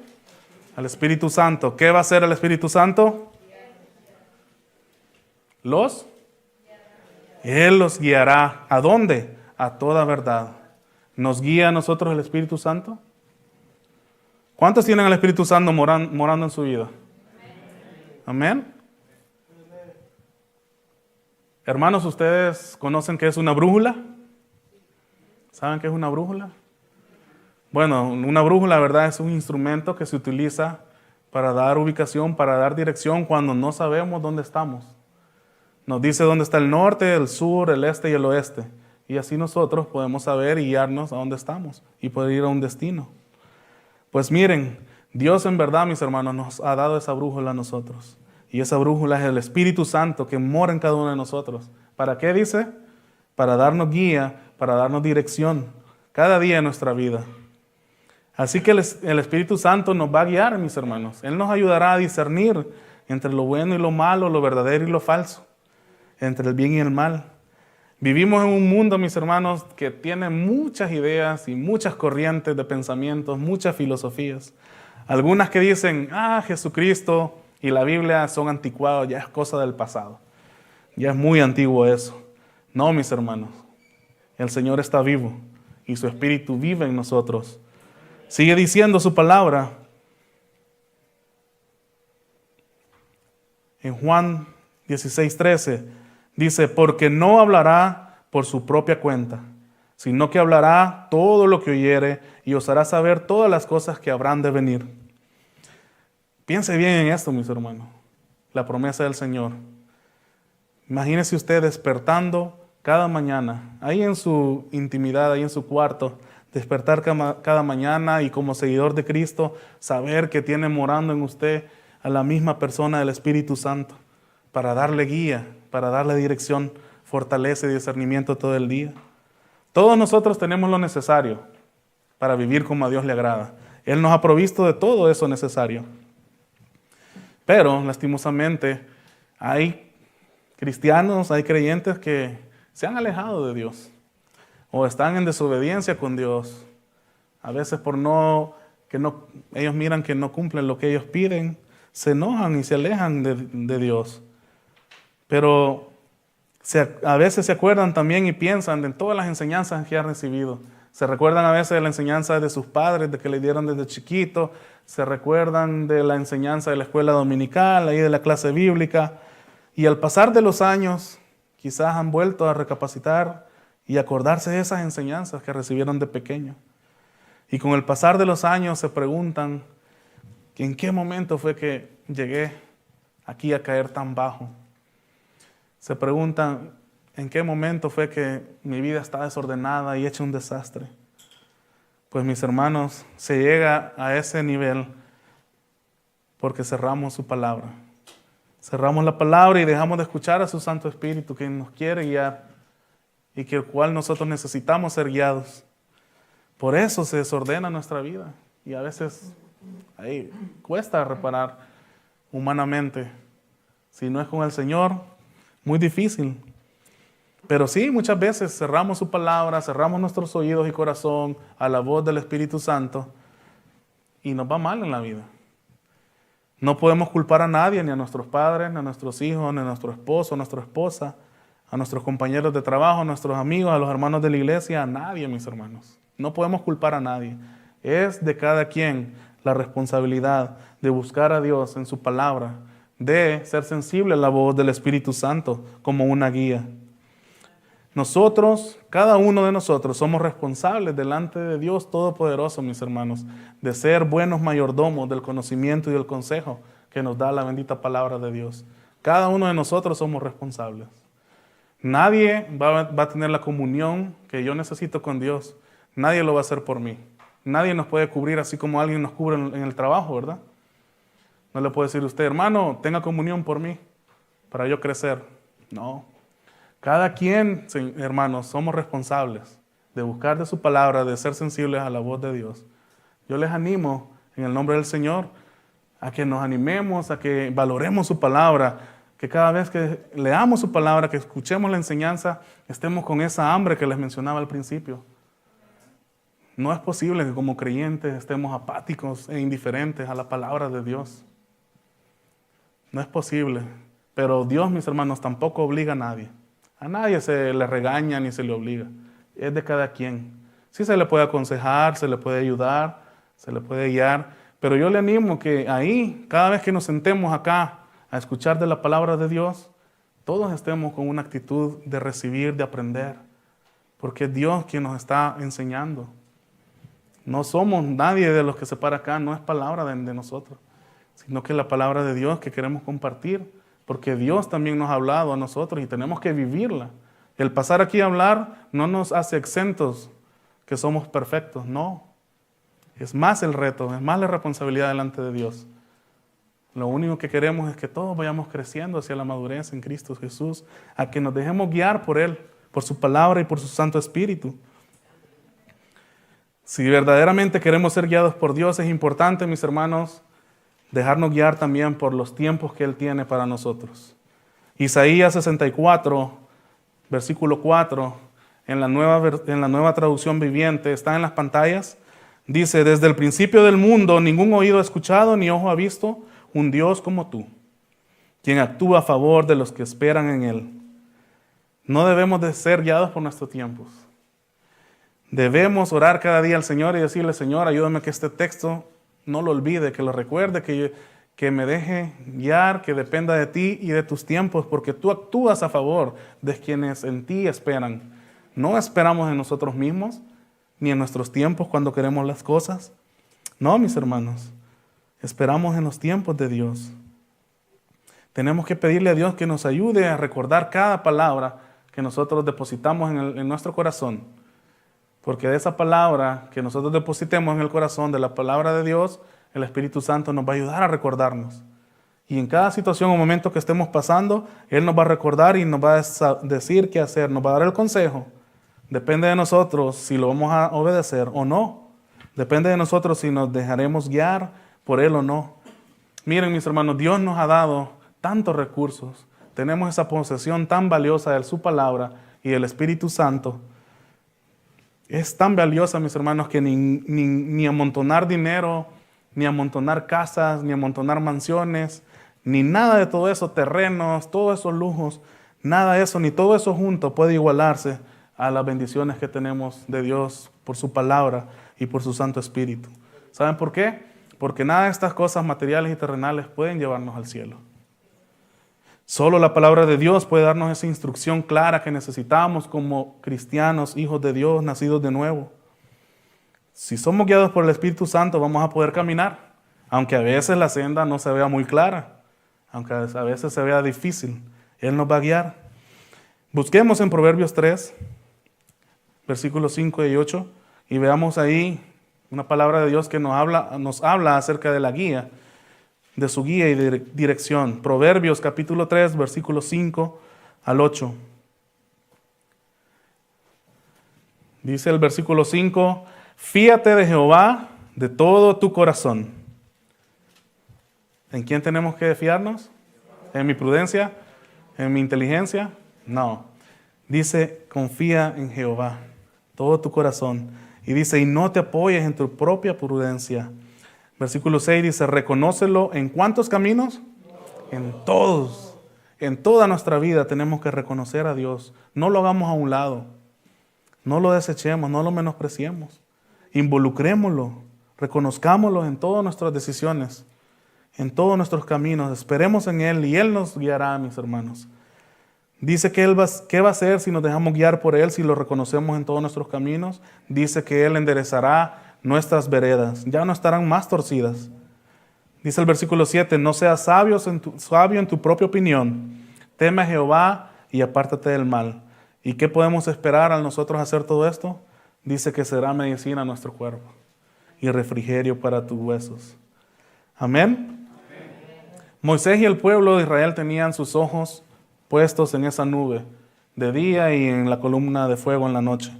Al Espíritu Santo. ¿Qué va a hacer el Espíritu Santo? Él los guiará. ¿A dónde? A toda verdad. ¿Nos guía a nosotros el Espíritu Santo? ¿Cuántos tienen el Espíritu Santo morando en su vida? Amén. Hermanos, ¿ustedes conocen qué es una brújula? ¿Saben qué es una brújula? Bueno, una brújula, ¿verdad?, es un instrumento que se utiliza para dar ubicación, para dar dirección cuando no sabemos dónde estamos. Nos dice dónde está el norte, el sur, el este y el oeste. Y así nosotros podemos saber y guiarnos a dónde estamos y poder ir a un destino. Pues miren, Dios en verdad, mis hermanos, nos ha dado esa brújula a nosotros. Y esa brújula es el Espíritu Santo que mora en cada uno de nosotros. ¿Para qué dice? Para darnos guía, para darnos dirección cada día de nuestra vida. Así que el Espíritu Santo nos va a guiar, mis hermanos. Él nos ayudará a discernir entre lo bueno y lo malo, lo verdadero y lo falso, entre el bien y el mal. Vivimos en un mundo, mis hermanos, que tiene muchas ideas y muchas corrientes de pensamientos, muchas filosofías. Algunas que dicen, Jesucristo y la Biblia son anticuados, ya es cosa del pasado. Ya es muy antiguo eso. No, mis hermanos, el Señor está vivo y su Espíritu vive en nosotros. Sigue diciendo su palabra. En Juan 16:13 dice, porque no hablará por su propia cuenta, sino que hablará todo lo que oyere y os hará saber todas las cosas que habrán de venir. Piense bien en esto, mis hermanos, la promesa del Señor. Imagínese usted despertando cada mañana, ahí en su intimidad, ahí en su cuarto, despertar cada mañana y como seguidor de Cristo, saber que tiene morando en usted a la misma persona del Espíritu Santo para darle guía, para darle dirección, fortaleza y discernimiento todo el día. Todos nosotros tenemos lo necesario para vivir como a Dios le agrada. Él nos ha provisto de todo eso necesario. Pero, lastimosamente, hay cristianos, hay creyentes que se han alejado de Dios o están en desobediencia con Dios. A veces ellos miran que no cumplen lo que ellos piden se enojan y se alejan de Dios. Pero a veces se acuerdan también y piensan de todas las enseñanzas que han recibido. Se recuerdan a veces de la enseñanza de sus padres, de que le dieron desde chiquito. Se recuerdan de la enseñanza de la escuela dominical, ahí de la clase bíblica. Y al pasar de los años, quizás han vuelto a recapacitar y acordarse de esas enseñanzas que recibieron de pequeño. Y con el pasar de los años se preguntan, ¿en qué momento fue que llegué aquí a caer tan bajo? Se preguntan, ¿en qué momento fue que mi vida está desordenada y hecha un desastre? Pues mis hermanos, se llega a ese nivel porque cerramos su palabra. Cerramos la palabra y dejamos de escuchar a su Santo Espíritu que nos quiere guiar y que el cual nosotros necesitamos ser guiados. Por eso se desordena nuestra vida y a veces ahí cuesta reparar humanamente. Si no es con el Señor, muy difícil. Pero sí, muchas veces cerramos su palabra, cerramos nuestros oídos y corazón a la voz del Espíritu Santo y nos va mal en la vida. No podemos culpar a nadie, ni a nuestros padres, ni a nuestros hijos, ni a nuestro esposo, a nuestra esposa, a nuestros compañeros de trabajo, a nuestros amigos, a los hermanos de la iglesia, a nadie, mis hermanos. No podemos culpar a nadie. Es de cada quien la responsabilidad de buscar a Dios en su palabra, de ser sensible a la voz del Espíritu Santo como una guía. Nosotros, cada uno de nosotros, somos responsables delante de Dios Todopoderoso, mis hermanos, de ser buenos mayordomos del conocimiento y del consejo que nos da la bendita palabra de Dios. Cada uno de nosotros somos responsables. Nadie va a tener la comunión que yo necesito con Dios. Nadie lo va a hacer por mí. Nadie nos puede cubrir así como alguien nos cubre en el trabajo, ¿verdad? No le puede decir usted, hermano, tenga comunión por mí para yo crecer. No. Cada quien, hermanos, somos responsables de buscar de su palabra, de ser sensibles a la voz de Dios. Yo les animo, en el nombre del Señor, a que nos animemos, a que valoremos su palabra, que cada vez que leamos su palabra, que escuchemos la enseñanza, estemos con esa hambre que les mencionaba al principio. No es posible que como creyentes estemos apáticos e indiferentes a la palabra de Dios. No es posible. Pero Dios, mis hermanos, tampoco obliga a nadie. A nadie se le regaña ni se le obliga. Es de cada quien. Sí se le puede aconsejar, se le puede ayudar, se le puede guiar. Pero yo le animo que ahí, cada vez que nos sentemos acá a escuchar de la palabra de Dios, todos estemos con una actitud de recibir, de aprender. Porque es Dios quien nos está enseñando. No somos nadie de los que se para acá, no es palabra de nosotros, sino que es la palabra de Dios que queremos compartir, porque Dios también nos ha hablado a nosotros y tenemos que vivirla. El pasar aquí a hablar no nos hace exentos que somos perfectos, no. Es más el reto, es más la responsabilidad delante de Dios. Lo único que queremos es que todos vayamos creciendo hacia la madurez en Cristo Jesús, a que nos dejemos guiar por Él, por su palabra y por su Santo Espíritu. Si verdaderamente queremos ser guiados por Dios, es importante, mis hermanos, dejarnos guiar también por los tiempos que Él tiene para nosotros. Isaías 64, versículo 4, en la nueva traducción viviente, está en las pantallas, dice, desde el principio del mundo ningún oído ha escuchado ni ojo ha visto un Dios como tú, quien actúa a favor de los que esperan en Él. No debemos de ser guiados por nuestros tiempos. Debemos orar cada día al Señor y decirle, Señor, ayúdame a que este texto no lo olvide, que lo recuerde, que me deje guiar, que dependa de ti y de tus tiempos, porque tú actúas a favor de quienes en ti esperan. No esperamos en nosotros mismos, ni en nuestros tiempos cuando queremos las cosas. No, mis hermanos, esperamos en los tiempos de Dios. Tenemos que pedirle a Dios que nos ayude a recordar cada palabra que nosotros depositamos en nuestro corazón. Porque de esa palabra que nosotros depositemos en el corazón, de la palabra de Dios, el Espíritu Santo nos va a ayudar a recordarnos. Y en cada situación o momento que estemos pasando, Él nos va a recordar y nos va a decir qué hacer, nos va a dar el consejo. Depende de nosotros si lo vamos a obedecer o no. Depende de nosotros si nos dejaremos guiar por Él o no. Miren, mis hermanos, Dios nos ha dado tantos recursos. Tenemos esa posesión tan valiosa de su palabra y del Espíritu Santo. Es tan valiosa, mis hermanos, que ni amontonar dinero, ni amontonar casas, ni amontonar mansiones, ni nada de todo eso, terrenos, todos esos lujos, nada de eso, ni todo eso junto puede igualarse a las bendiciones que tenemos de Dios por su palabra y por su Santo Espíritu. ¿Saben por qué? Porque nada de estas cosas materiales y terrenales pueden llevarnos al cielo. Solo la palabra de Dios puede darnos esa instrucción clara que necesitamos como cristianos, hijos de Dios, nacidos de nuevo. Si somos guiados por el Espíritu Santo, vamos a poder caminar, aunque a veces la senda no se vea muy clara, aunque a veces se vea difícil. Él nos va a guiar. Busquemos en Proverbios 3, versículos 5 y 8, y veamos ahí una palabra de Dios que nos habla acerca de la guía, de su guía y de dirección. Proverbios capítulo 3, versículos 5 al 8. Dice el versículo 5, fíate de Jehová de todo tu corazón. ¿En quién tenemos que fiarnos? ¿En mi prudencia? ¿En mi inteligencia? No. Dice, confía en Jehová, todo tu corazón. Y dice, y no te apoyes en tu propia prudencia. Versículo 6 dice, reconócelo en ¿cuántos caminos? En todos. En toda nuestra vida tenemos que reconocer a Dios. No lo hagamos a un lado. No lo desechemos, no lo menospreciemos. Involucrémoslo, reconozcámoslo en todas nuestras decisiones, en todos nuestros caminos. Esperemos en Él y Él nos guiará, mis hermanos. Dice que ¿qué va a hacer si nos dejamos guiar por Él, si lo reconocemos en todos nuestros caminos? Dice que Él enderezará nuestras veredas, ya no estarán más torcidas. Dice el versículo 7, no seas sabio en tu propia opinión, teme a Jehová y apártate del mal. ¿Y qué podemos esperar al nosotros hacer todo esto? Dice que será medicina a nuestro cuerpo y refrigerio para tus huesos. Amén. Moisés y el pueblo de Israel tenían sus ojos puestos en esa nube de día y en la columna de fuego en la noche,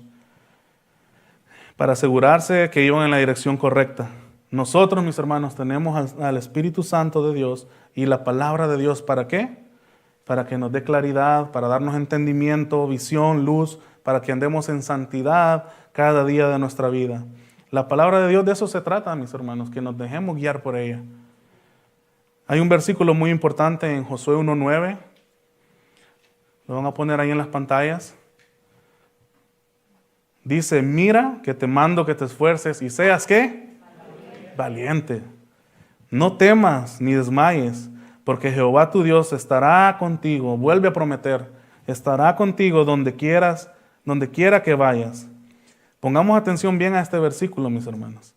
para asegurarse que iban en la dirección correcta. Nosotros, mis hermanos, tenemos al Espíritu Santo de Dios y la palabra de Dios. ¿Para qué? Para que nos dé claridad, para darnos entendimiento, visión, luz, para que andemos en santidad cada día de nuestra vida. La palabra de Dios, de eso se trata, mis hermanos, que nos dejemos guiar por ella. Hay un versículo muy importante en Josué 1:9. Lo van a poner ahí en las pantallas. Dice, mira que te mando que te esfuerces y seas, ¿qué? Valiente. No temas ni desmayes, porque Jehová tu Dios estará contigo. Vuelve a prometer, estará contigo donde quiera que vayas. Pongamos atención bien a este versículo, mis hermanos.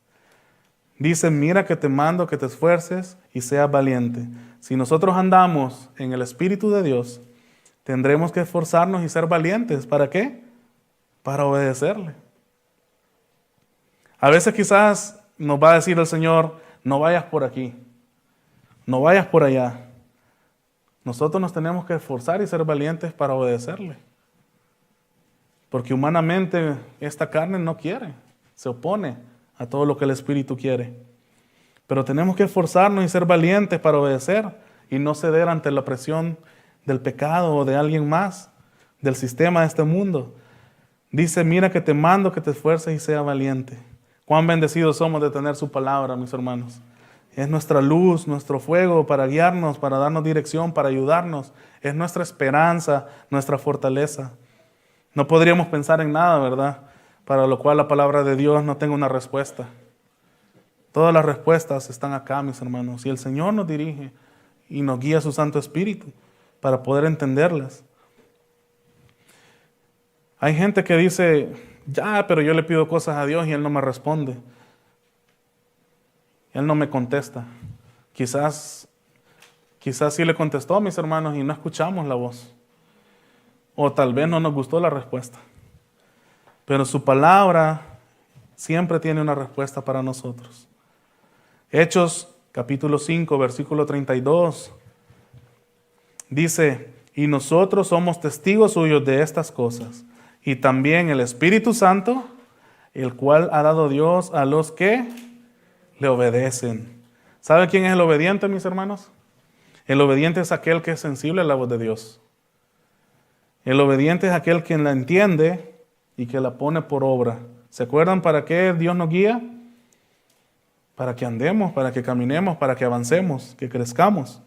Dice, mira que te mando que te esfuerces y seas valiente. Si nosotros andamos en el Espíritu de Dios, tendremos que esforzarnos y ser valientes. ¿Para qué? Para obedecerle. A veces quizás nos va a decir el Señor, no vayas por aquí, no vayas por allá. Nosotros nos tenemos que esforzar y ser valientes para obedecerle. Porque humanamente esta carne no quiere, se opone a todo lo que el Espíritu quiere. Pero tenemos que esforzarnos y ser valientes para obedecer y no ceder ante la presión del pecado o de alguien más, del sistema de este mundo. Dice, mira que te mando que te esfuerces y sea valiente. Cuán bendecidos somos de tener su palabra, mis hermanos. Es nuestra luz, nuestro fuego para guiarnos, para darnos dirección, para ayudarnos. Es nuestra esperanza, nuestra fortaleza. No podríamos pensar en nada, ¿verdad? Para lo cual la palabra de Dios no tenga una respuesta. Todas las respuestas están acá, mis hermanos. Y el Señor nos dirige y nos guía su Santo Espíritu para poder entenderlas. Hay gente que dice, ya, pero yo le pido cosas a Dios y Él no me responde. Él no me contesta. Quizás sí le contestó, mis hermanos, y no escuchamos la voz. O tal vez no nos gustó la respuesta. Pero su palabra siempre tiene una respuesta para nosotros. Hechos capítulo 5, versículo 32. Dice, y nosotros somos testigos suyos de estas cosas. Y también el Espíritu Santo, el cual ha dado Dios a los que le obedecen. ¿Sabe quién es el obediente, mis hermanos? El obediente es aquel que es sensible a la voz de Dios. El obediente es aquel quien la entiende y que la pone por obra. ¿Se acuerdan para qué Dios nos guía? para que andemos, para que caminemos, para que avancemos, que crezcamos.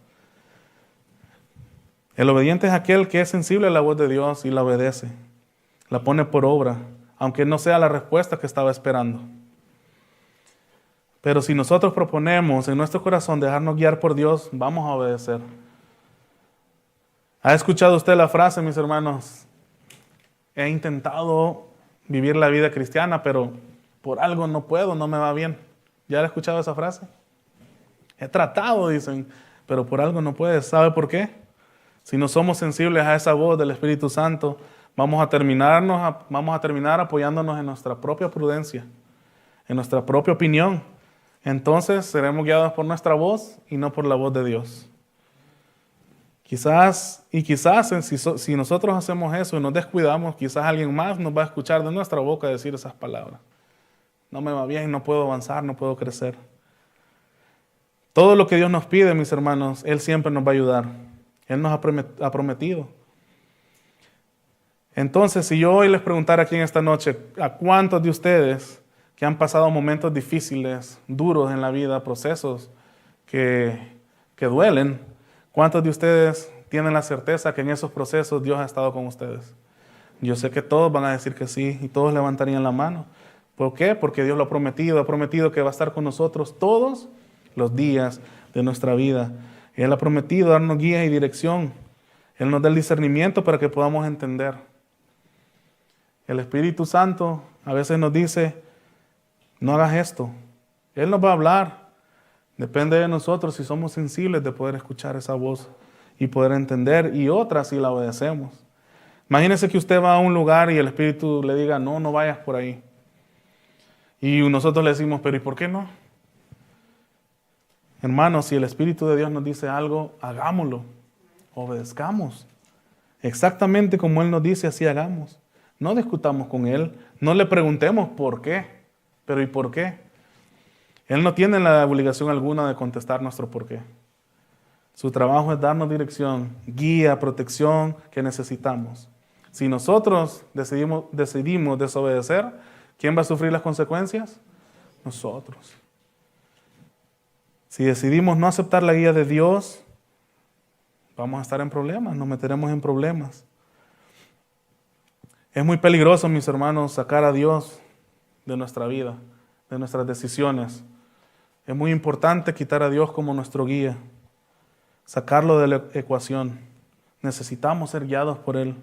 El obediente es aquel que es sensible a la voz de Dios y la obedece, la pone por obra, aunque no sea la respuesta que estaba esperando. Pero si nosotros proponemos en nuestro corazón dejarnos guiar por Dios, vamos a obedecer. ¿Ha escuchado usted la frase, mis hermanos? He intentado vivir la vida cristiana, pero por algo no puedo, no me va bien. ¿Ya ha escuchado esa frase? He tratado, dicen, pero por algo no puedes. ¿Sabe por qué? Si no somos sensibles a esa voz del Espíritu Santo, vamos a terminar apoyándonos en nuestra propia prudencia, en nuestra propia opinión. Entonces seremos guiados por nuestra voz y no por la voz de Dios. Quizás si nosotros hacemos eso y nos descuidamos, quizás alguien más nos va a escuchar de nuestra boca decir esas palabras. No me va bien, no puedo avanzar, no puedo crecer. Todo lo que Dios nos pide, mis hermanos, Él siempre nos va a ayudar. Él nos ha prometido. Entonces, si yo hoy les preguntara aquí en esta noche, ¿a cuántos de ustedes que han pasado momentos difíciles, duros en la vida, procesos que duelen, cuántos de ustedes tienen la certeza que en esos procesos Dios ha estado con ustedes? Yo sé que todos van a decir que sí y todos levantarían la mano. ¿Por qué? Porque Dios lo ha prometido que va a estar con nosotros todos los días de nuestra vida. Él ha prometido darnos guía y dirección. Él nos da el discernimiento para que podamos entender. El Espíritu Santo a veces nos dice, no hagas esto. Él nos va a hablar. Depende de nosotros si somos sensibles de poder escuchar esa voz y poder entender, y otras si la obedecemos. Imagínese que usted va a un lugar y el Espíritu le diga, no vayas por ahí. Y nosotros le decimos, pero ¿y por qué no? Hermanos, si el Espíritu de Dios nos dice algo, hagámoslo, obedezcamos. Exactamente como Él nos dice, así hagamos. No discutamos con Él, no le preguntemos por qué, pero ¿y por qué? Él no tiene la obligación alguna de contestar nuestro por qué. Su trabajo es darnos dirección, guía, protección que necesitamos. Si nosotros decidimos desobedecer, ¿quién va a sufrir las consecuencias? Nosotros. Si decidimos no aceptar la guía de Dios, vamos a estar en problemas, nos meteremos en problemas. Es muy peligroso, mis hermanos, sacar a Dios de nuestra vida, de nuestras decisiones. Es muy importante quitar a Dios como nuestro guía, sacarlo de la ecuación. Necesitamos ser guiados por Él.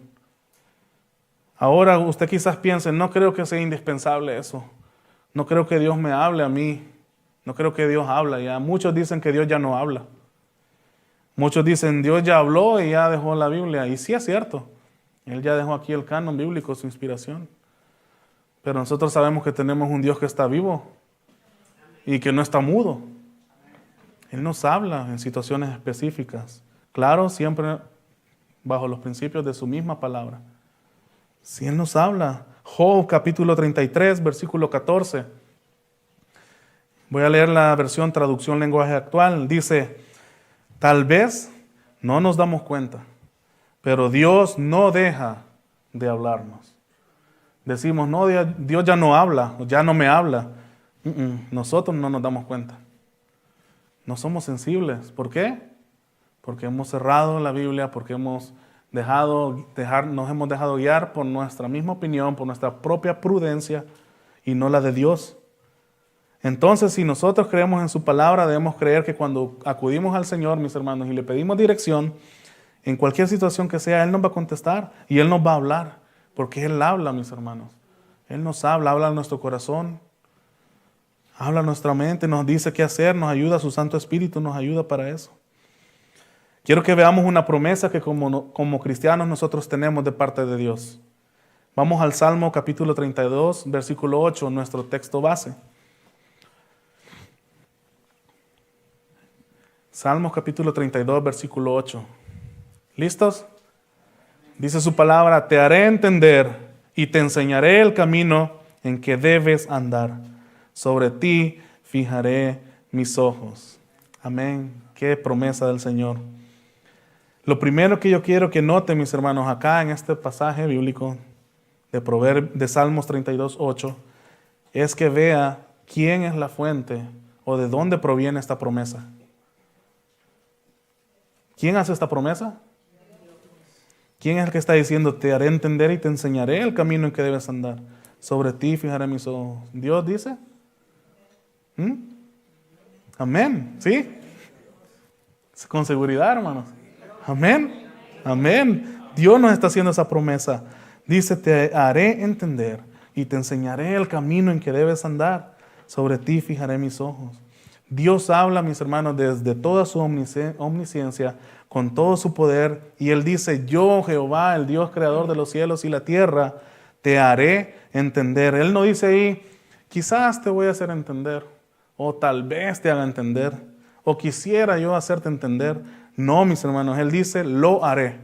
Ahora usted quizás piense, no creo que sea indispensable eso. No creo que Dios me hable a mí. No creo que Dios habla ya. Muchos dicen que Dios ya no habla. Muchos dicen, Dios ya habló y ya dejó la Biblia. Y sí es cierto. Él ya dejó aquí el canon bíblico, su inspiración. Pero nosotros sabemos que tenemos un Dios que está vivo y que no está mudo. Él nos habla en situaciones específicas. Claro, siempre bajo los principios de su misma palabra. Si Él nos habla. Job capítulo 33, versículo 14. Voy a leer la versión traducción lenguaje actual. Dice, tal vez no nos damos cuenta, pero Dios no deja de hablarnos. Decimos, no, Dios ya no habla, ya no me habla. Nosotros no nos damos cuenta. No somos sensibles. ¿Por qué? Porque hemos cerrado la Biblia, porque nos hemos dejado guiar por nuestra misma opinión, por nuestra propia prudencia y no la de Dios. Entonces, si nosotros creemos en su palabra, debemos creer que cuando acudimos al Señor, mis hermanos, y le pedimos dirección, en cualquier situación que sea, Él nos va a contestar y Él nos va a hablar, porque Él habla, mis hermanos. Él nos habla a nuestro corazón, habla a nuestra mente, nos dice qué hacer, nos ayuda, su Santo Espíritu nos ayuda para eso. Quiero que veamos una promesa que como cristianos nosotros tenemos de parte de Dios. Vamos al Salmo capítulo 32, versículo 8, nuestro texto base. Salmos capítulo 32, versículo 8. ¿Listos? Dice su palabra, te haré entender y te enseñaré el camino en que debes andar. Sobre ti fijaré mis ojos. Amén. Qué promesa del Señor. Lo primero que yo quiero que noten, mis hermanos, acá en este pasaje bíblico de Salmos 32, 8, es que vea quién es la fuente ¿O de dónde proviene esta promesa? ¿Quién hace esta promesa? ¿Quién es el que está diciendo, te haré entender y te enseñaré el camino en que debes andar? Sobre ti fijaré mis ojos. ¿Dios dice? Amén, ¿sí? Con seguridad, hermanos. Amén, amén. Dios nos está haciendo esa promesa. Dice, te haré entender y te enseñaré el camino en que debes andar. Sobre ti fijaré mis ojos. Dios habla, mis hermanos, desde toda su omnisciencia, con todo su poder. Y Él dice, yo, Jehová, el Dios creador de los cielos y la tierra, te haré entender. Él no dice ahí, quizás te voy a hacer entender, o tal vez te haga entender, o quisiera yo hacerte entender. No, mis hermanos, Él dice, lo haré,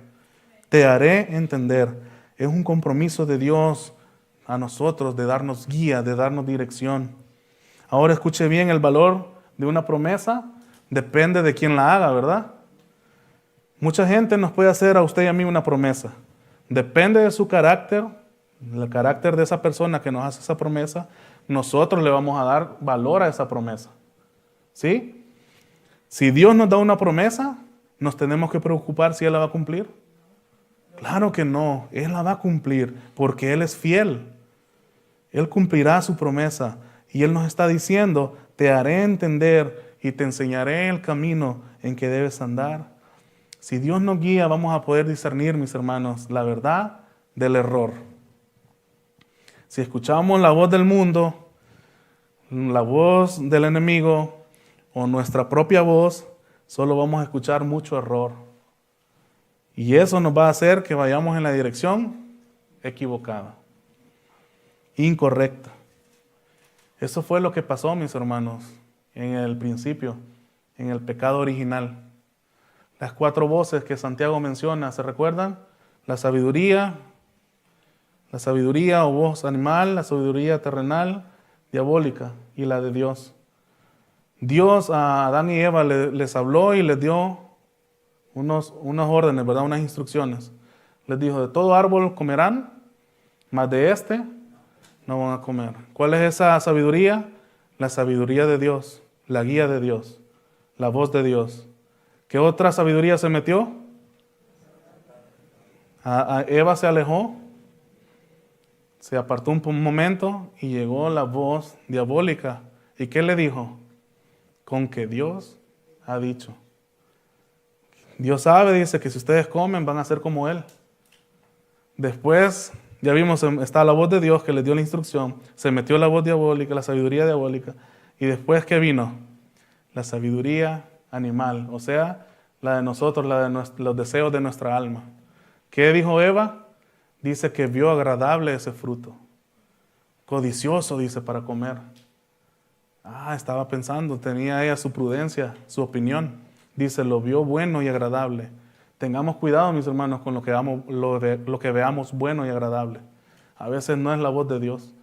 te haré entender. Es un compromiso de Dios a nosotros de darnos guía, de darnos dirección. Ahora escuche bien, el valor de una promesa depende de quién la haga, ¿verdad? Mucha gente nos puede hacer a usted y a mí una promesa. Depende de su carácter, el carácter de esa persona que nos hace esa promesa, nosotros le vamos a dar valor a esa promesa. ¿Sí? Si Dios nos da una promesa, ¿nos tenemos que preocupar si Él la va a cumplir? Claro que no, Él la va a cumplir porque Él es fiel. Él cumplirá su promesa y Él nos está diciendo, te haré entender y te enseñaré el camino en que debes andar. Si Dios nos guía, vamos a poder discernir, mis hermanos, la verdad del error. Si escuchamos la voz del mundo, la voz del enemigo o nuestra propia voz, solo vamos a escuchar mucho error. Y eso nos va a hacer que vayamos en la dirección equivocada, incorrecta. Eso fue lo que pasó, mis hermanos, en el principio, en el pecado original. Las 4 voces que Santiago menciona, ¿se recuerdan? La sabiduría o voz animal, la sabiduría terrenal, diabólica y la de Dios. Dios a Adán y Eva les habló y les dio unas órdenes, ¿verdad? Unas instrucciones. Les dijo, de todo árbol comerán, mas de este no van a comer. ¿Cuál es esa sabiduría? La sabiduría de Dios, la guía de Dios, la voz de Dios. ¿Qué otra sabiduría se metió? A Eva se alejó, se apartó un momento y llegó la voz diabólica. ¿Y qué le dijo? Con que Dios ha dicho. Dios sabe, dice, que si ustedes comen van a ser como Él. Después, ya vimos, está la voz de Dios que les dio la instrucción, se metió la voz diabólica, la sabiduría diabólica, y después, ¿qué vino? La sabiduría animal, o sea, la de nosotros, la de los deseos de nuestra alma. ¿Qué dijo Eva? Dice que vio agradable ese fruto. Codicioso, dice, para comer. Estaba pensando, tenía ella su prudencia, su opinión. Dice, lo vio bueno y agradable. Tengamos cuidado, mis hermanos, con lo que veamos bueno y agradable. A veces no es la voz de Dios.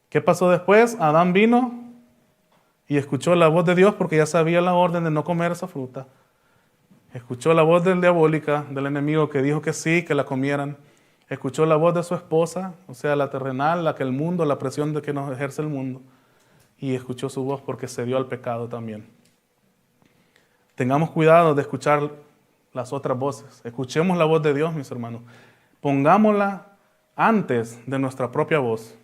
¿Qué pasó después? Adán vino y escuchó la voz de Dios porque ya sabía la orden de no comer esa fruta. Escuchó la voz del diabólica, del enemigo, que dijo que sí, que la comieran. Escuchó la voz de su esposa, o sea, la terrenal, la que el mundo, la presión de que nos ejerce el mundo. Y escuchó su voz porque se dio al pecado también. Tengamos cuidado de escuchar las otras voces. Escuchemos la voz de Dios, mis hermanos. Pongámosla antes de nuestra propia voz,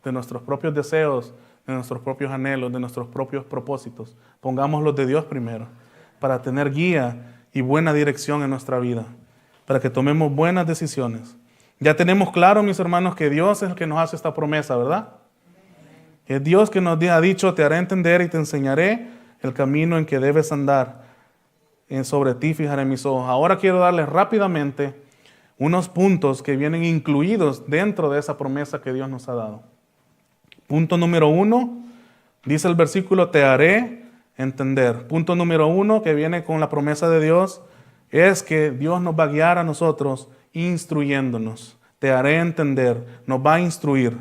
de nuestros propios deseos, de nuestros propios anhelos, de nuestros propios propósitos. Pongamos los de Dios primero, para tener guía y buena dirección en nuestra vida, para que tomemos buenas decisiones. Ya tenemos claro, mis hermanos, que Dios es el que nos hace esta promesa, ¿verdad? Es Dios que nos ha dicho, te haré entender y te enseñaré el camino en que debes andar. Sobre ti fijaré mis ojos. Ahora quiero darles rápidamente unos puntos que vienen incluidos dentro de esa promesa que Dios nos ha dado. Punto número 1, dice el versículo, te haré entender. Punto número 1 que viene con la promesa de Dios es que Dios nos va a guiar a nosotros instruyéndonos. Te haré entender, nos va a instruir.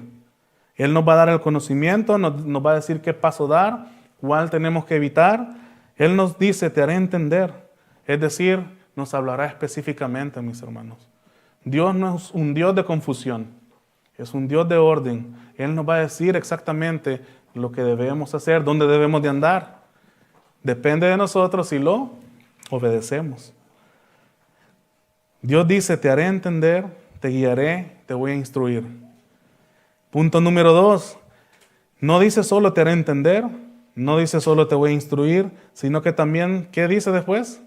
Él nos va a dar el conocimiento, nos va a decir qué paso dar, cuál tenemos que evitar. Él nos dice, te haré entender. Es decir, nos hablará específicamente, mis hermanos. Dios no es un Dios de confusión, es un Dios de orden. Él nos va a decir exactamente lo que debemos hacer, dónde debemos de andar. Depende de nosotros si lo obedecemos. Dios dice, te haré entender, te guiaré, te voy a instruir. Punto número 2. No dice solo te haré entender, no dice solo te voy a instruir, sino que también, ¿qué dice después?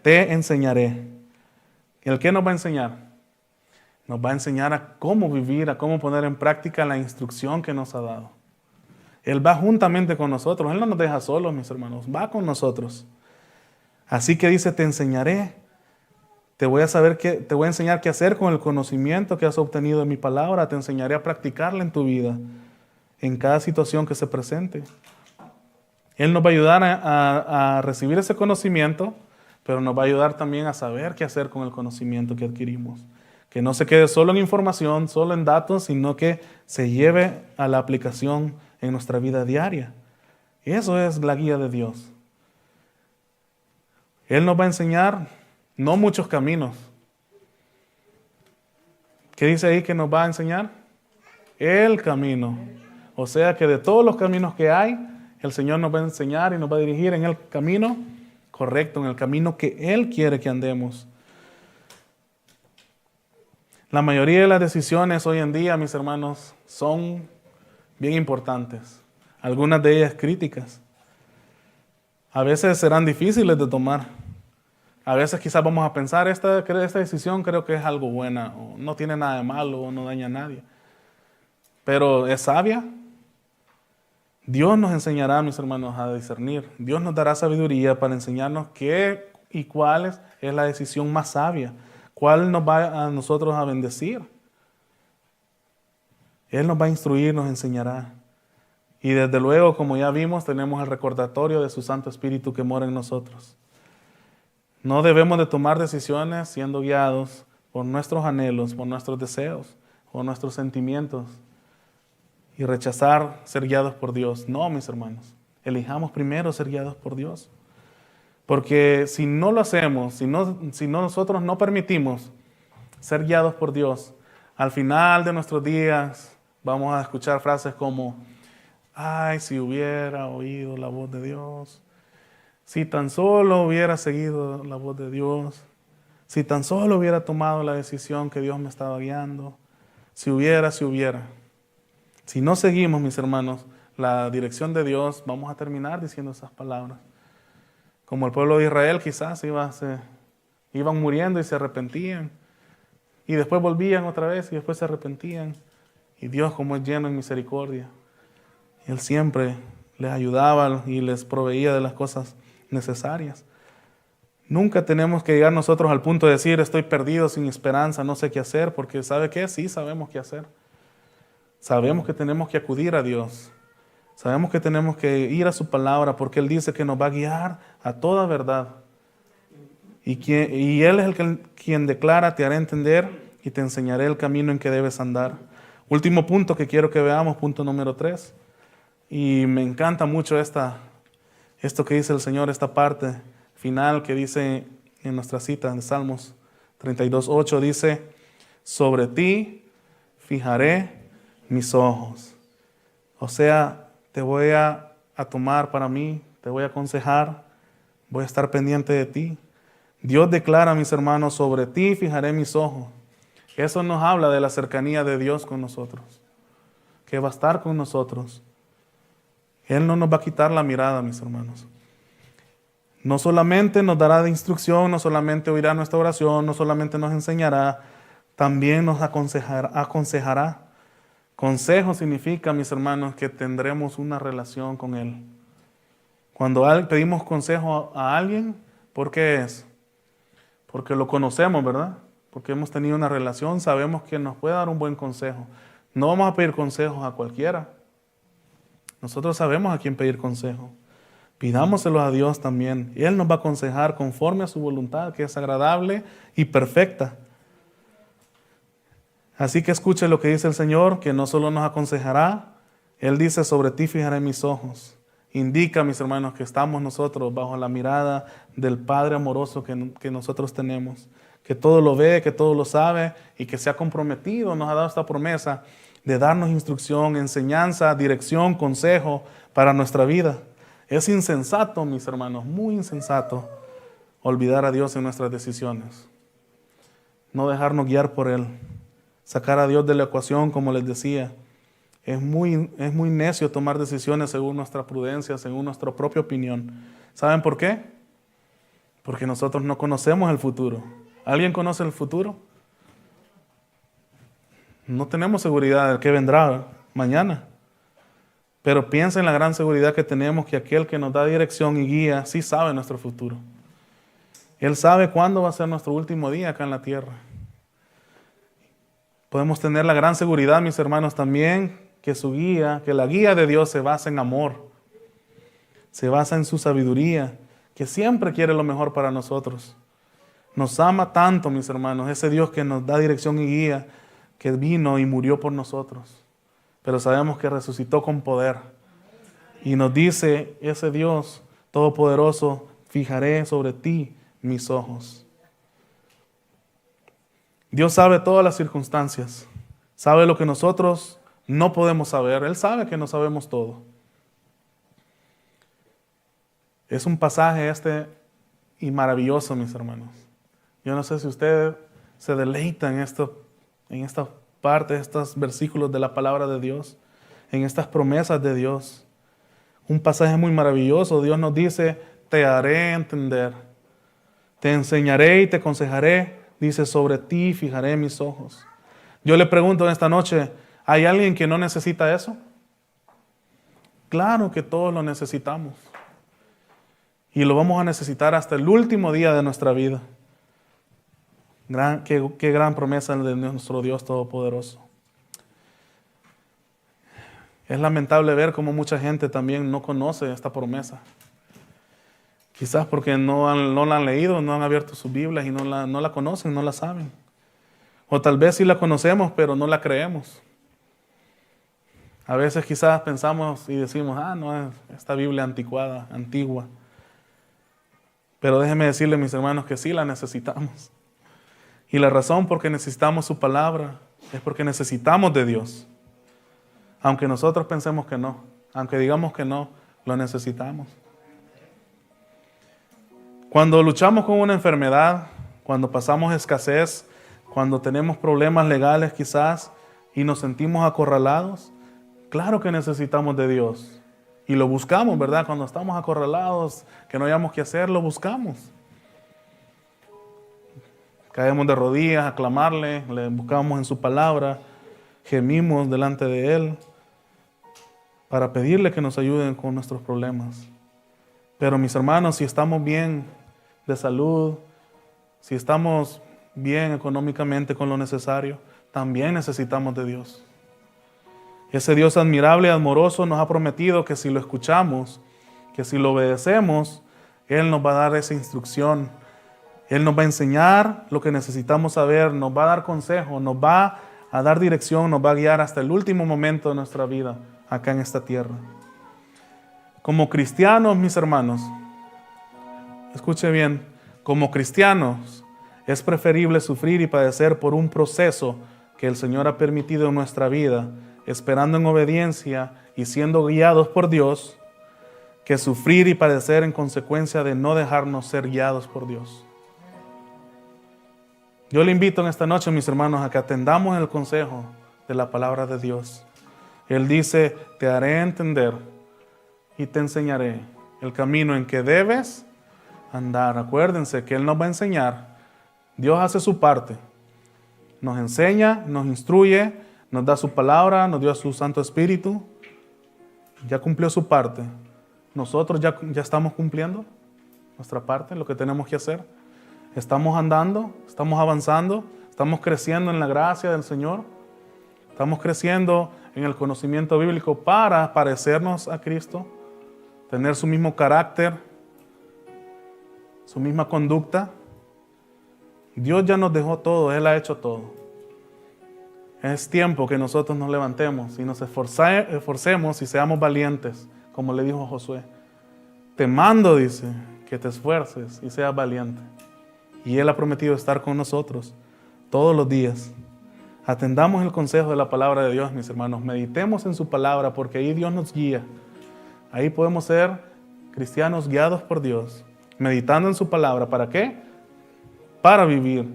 Te enseñaré. ¿El qué nos va a enseñar? Nos va a enseñar a cómo vivir, a cómo poner en práctica la instrucción que nos ha dado. Él va juntamente con nosotros. Él no nos deja solos, mis hermanos. Va con nosotros. Así que dice, te enseñaré. Te voy a enseñar qué hacer con el conocimiento que has obtenido de mi palabra. Te enseñaré a practicarla en tu vida, en cada situación que se presente. Él nos va a ayudar a recibir ese conocimiento, pero nos va a ayudar también a saber qué hacer con el conocimiento que adquirimos. Que no se quede solo en información, solo en datos, sino que se lleve a la aplicación en nuestra vida diaria. Y eso es la guía de Dios. Él nos va a enseñar no muchos caminos. ¿Qué dice ahí que nos va a enseñar? El camino. O sea que de todos los caminos que hay, el Señor nos va a enseñar y nos va a dirigir en el camino correcto, en el camino que Él quiere que andemos. La mayoría de las decisiones hoy en día, mis hermanos, son bien importantes. Algunas de ellas críticas. A veces serán difíciles de tomar. A veces quizás vamos a pensar, esta decisión creo que es algo buena, o no tiene nada de malo, o no daña a nadie. Pero ¿es sabia? Dios nos enseñará, mis hermanos, a discernir. Dios nos dará sabiduría para enseñarnos qué y cuál es la decisión más sabia. ¿Cuál nos va a nosotros a bendecir? Él nos va a instruir, nos enseñará. Y desde luego, como ya vimos, tenemos el recordatorio de su Santo Espíritu que mora en nosotros. No debemos de tomar decisiones siendo guiados por nuestros anhelos, por nuestros deseos, por nuestros sentimientos y rechazar ser guiados por Dios. No, mis hermanos, elijamos primero ser guiados por Dios. Porque si no lo hacemos, si nosotros no permitimos ser guiados por Dios, al final de nuestros días vamos a escuchar frases como, ay, si hubiera oído la voz de Dios, si tan solo hubiera seguido la voz de Dios, si tan solo hubiera tomado la decisión que Dios me estaba guiando, si hubiera. Si no seguimos, mis hermanos, la dirección de Dios, vamos a terminar diciendo esas palabras. Como el pueblo de Israel quizás iban muriendo y se arrepentían. Y después volvían otra vez y después se arrepentían. Y Dios, como es lleno en misericordia, Él siempre les ayudaba y les proveía de las cosas necesarias. Nunca tenemos que llegar nosotros al punto de decir, estoy perdido, sin esperanza, no sé qué hacer, porque ¿sabe qué? Sí, sabemos qué hacer. Sabemos que tenemos que acudir a Dios. Sabemos que tenemos que ir a su palabra porque Él dice que nos va a guiar a toda verdad. Y Él es quien declara, te haré entender y te enseñaré el camino en que debes andar. Último punto que quiero que veamos, punto número 3. Y me encanta mucho esto que dice el Señor, esta parte final que dice en nuestra cita en Salmos 32:8, dice, sobre ti fijaré mis ojos. O sea, te voy a tomar para mí, te voy a aconsejar, voy a estar pendiente de ti. Dios declara, mis hermanos, sobre ti fijaré mis ojos. Eso nos habla de la cercanía de Dios con nosotros, que va a estar con nosotros. Él no nos va a quitar la mirada, mis hermanos. No solamente nos dará de instrucción, no solamente oirá nuestra oración, no solamente nos enseñará, también nos aconsejará. Consejo significa, mis hermanos, que tendremos una relación con Él. Cuando pedimos consejo a alguien, ¿por qué es? Porque lo conocemos, ¿verdad? Porque hemos tenido una relación, sabemos que nos puede dar un buen consejo. No vamos a pedir consejos a cualquiera. Nosotros sabemos a quién pedir consejo. Pidámoselo a Dios también. Él nos va a aconsejar conforme a su voluntad, que es agradable y perfecta. Así que escuche lo que dice el Señor, que no solo nos aconsejará, Él dice, sobre ti fijaré mis ojos. Indica, mis hermanos, que estamos nosotros bajo la mirada del Padre amoroso que nosotros tenemos, que todo lo ve, que todo lo sabe y que se ha comprometido, nos ha dado esta promesa de darnos instrucción, enseñanza, dirección, consejo para nuestra vida. Es insensato, mis hermanos, muy insensato olvidar a Dios en nuestras decisiones. No dejarnos guiar por Él. Sacar a Dios de la ecuación, como les decía. Es muy necio tomar decisiones según nuestra prudencia, según nuestra propia opinión. ¿Saben por qué? Porque nosotros no conocemos el futuro. ¿Alguien conoce el futuro? No tenemos seguridad de qué vendrá mañana. Pero piensa en la gran seguridad que tenemos, que aquel que nos da dirección y guía sí sabe nuestro futuro. Él sabe cuándo va a ser nuestro último día acá en la tierra. Podemos tener la gran seguridad, mis hermanos, también que que la guía de Dios se basa en amor, se basa en su sabiduría, que siempre quiere lo mejor para nosotros. Nos ama tanto, mis hermanos, ese Dios que nos da dirección y guía, que vino y murió por nosotros. Pero sabemos que resucitó con poder. Y nos dice ese Dios todopoderoso, fijaré sobre ti mis ojos. Dios sabe todas las circunstancias, sabe lo que nosotros no podemos saber. Él sabe que no sabemos todo. Es un pasaje y maravilloso, mis hermanos. Yo no sé si usted se deleita en esta parte, estos versículos de la palabra de Dios, en estas promesas de Dios. Un pasaje muy maravilloso. Dios nos dice, te haré entender, te enseñaré y te aconsejaré. Dice, sobre ti fijaré mis ojos. Yo le pregunto en esta noche, ¿hay alguien que no necesita eso? Claro que todos lo necesitamos. Y lo vamos a necesitar hasta el último día de nuestra vida. Qué gran promesa de nuestro Dios Todopoderoso. Es lamentable ver cómo mucha gente también no conoce esta promesa. Quizás porque no la han leído, no han abierto sus Biblias y no la conocen, no la saben. O tal vez sí la conocemos, pero no la creemos. A veces quizás pensamos y decimos, no, esta Biblia anticuada, antigua. Pero déjenme decirles, mis hermanos, que sí la necesitamos. Y la razón por que necesitamos su palabra es porque necesitamos de Dios. Aunque nosotros pensemos que no, aunque digamos que no, lo necesitamos. Cuando luchamos con una enfermedad, cuando pasamos escasez, cuando tenemos problemas legales quizás y nos sentimos acorralados, claro que necesitamos de Dios. Y lo buscamos, ¿verdad? Cuando estamos acorralados, que no hayamos qué hacer, lo buscamos. Caemos de rodillas a clamarle, le buscamos en su palabra, gemimos delante de Él para pedirle que nos ayuden con nuestros problemas. Pero mis hermanos, si estamos bien de salud, si estamos bien económicamente con lo necesario, también necesitamos de Dios. Ese Dios admirable y amoroso nos ha prometido que si lo escuchamos, que si lo obedecemos, Él nos va a dar esa instrucción. Él nos va a enseñar lo que necesitamos saber, nos va a dar consejo, nos va a dar dirección, nos va a guiar hasta el último momento de nuestra vida acá en esta tierra. Como cristianos, mis hermanos, escuche bien, como cristianos es preferible sufrir y padecer por un proceso que el Señor ha permitido en nuestra vida, esperando en obediencia y siendo guiados por Dios, que sufrir y padecer en consecuencia de no dejarnos ser guiados por Dios. Yo le invito en esta noche, mis hermanos, a que atendamos el consejo de la palabra de Dios. Él dice, te haré entender y te enseñaré el camino en que debes andar. Acuérdense que Él nos va a enseñar. Dios hace su parte. Nos enseña, nos instruye, nos da su palabra, nos dio su Santo Espíritu. Ya cumplió su parte. Nosotros ya estamos cumpliendo nuestra parte, lo que tenemos que hacer. Estamos andando, estamos avanzando, estamos creciendo en la gracia del Señor. Estamos creciendo en el conocimiento bíblico para parecernos a Cristo, tener su mismo carácter, su misma conducta. Dios ya nos dejó todo, Él ha hecho todo. Es tiempo que nosotros nos levantemos y nos esforcemos y seamos valientes, como le dijo Josué. Te mando, dice, que te esfuerces y seas valiente. Y Él ha prometido estar con nosotros todos los días Atendamos el consejo de la palabra de Dios, mis hermanos. Meditemos en su palabra, porque ahí Dios nos guía. Ahí podemos ser cristianos guiados por Dios, meditando en su palabra. ¿Para qué? Para vivir,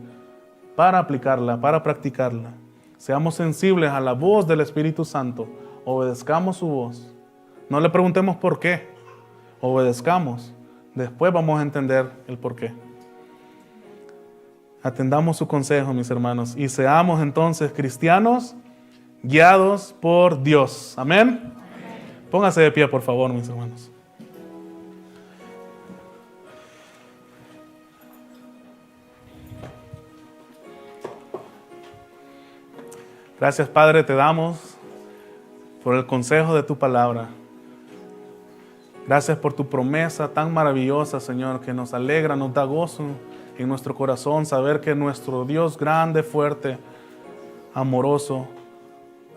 para aplicarla, para practicarla. Seamos sensibles a la voz del Espíritu Santo. Obedezcamos su voz. No le preguntemos por qué. Obedezcamos. Después vamos a entender el por qué. Atendamos su consejo, mis hermanos, y seamos entonces cristianos guiados por Dios. Amén. Póngase de pie, por favor, mis hermanos. Gracias, Padre, te damos por el consejo de tu palabra. Gracias por tu promesa tan maravillosa, Señor, que nos alegra, nos da gozo en nuestro corazón saber que nuestro Dios grande, fuerte, amoroso,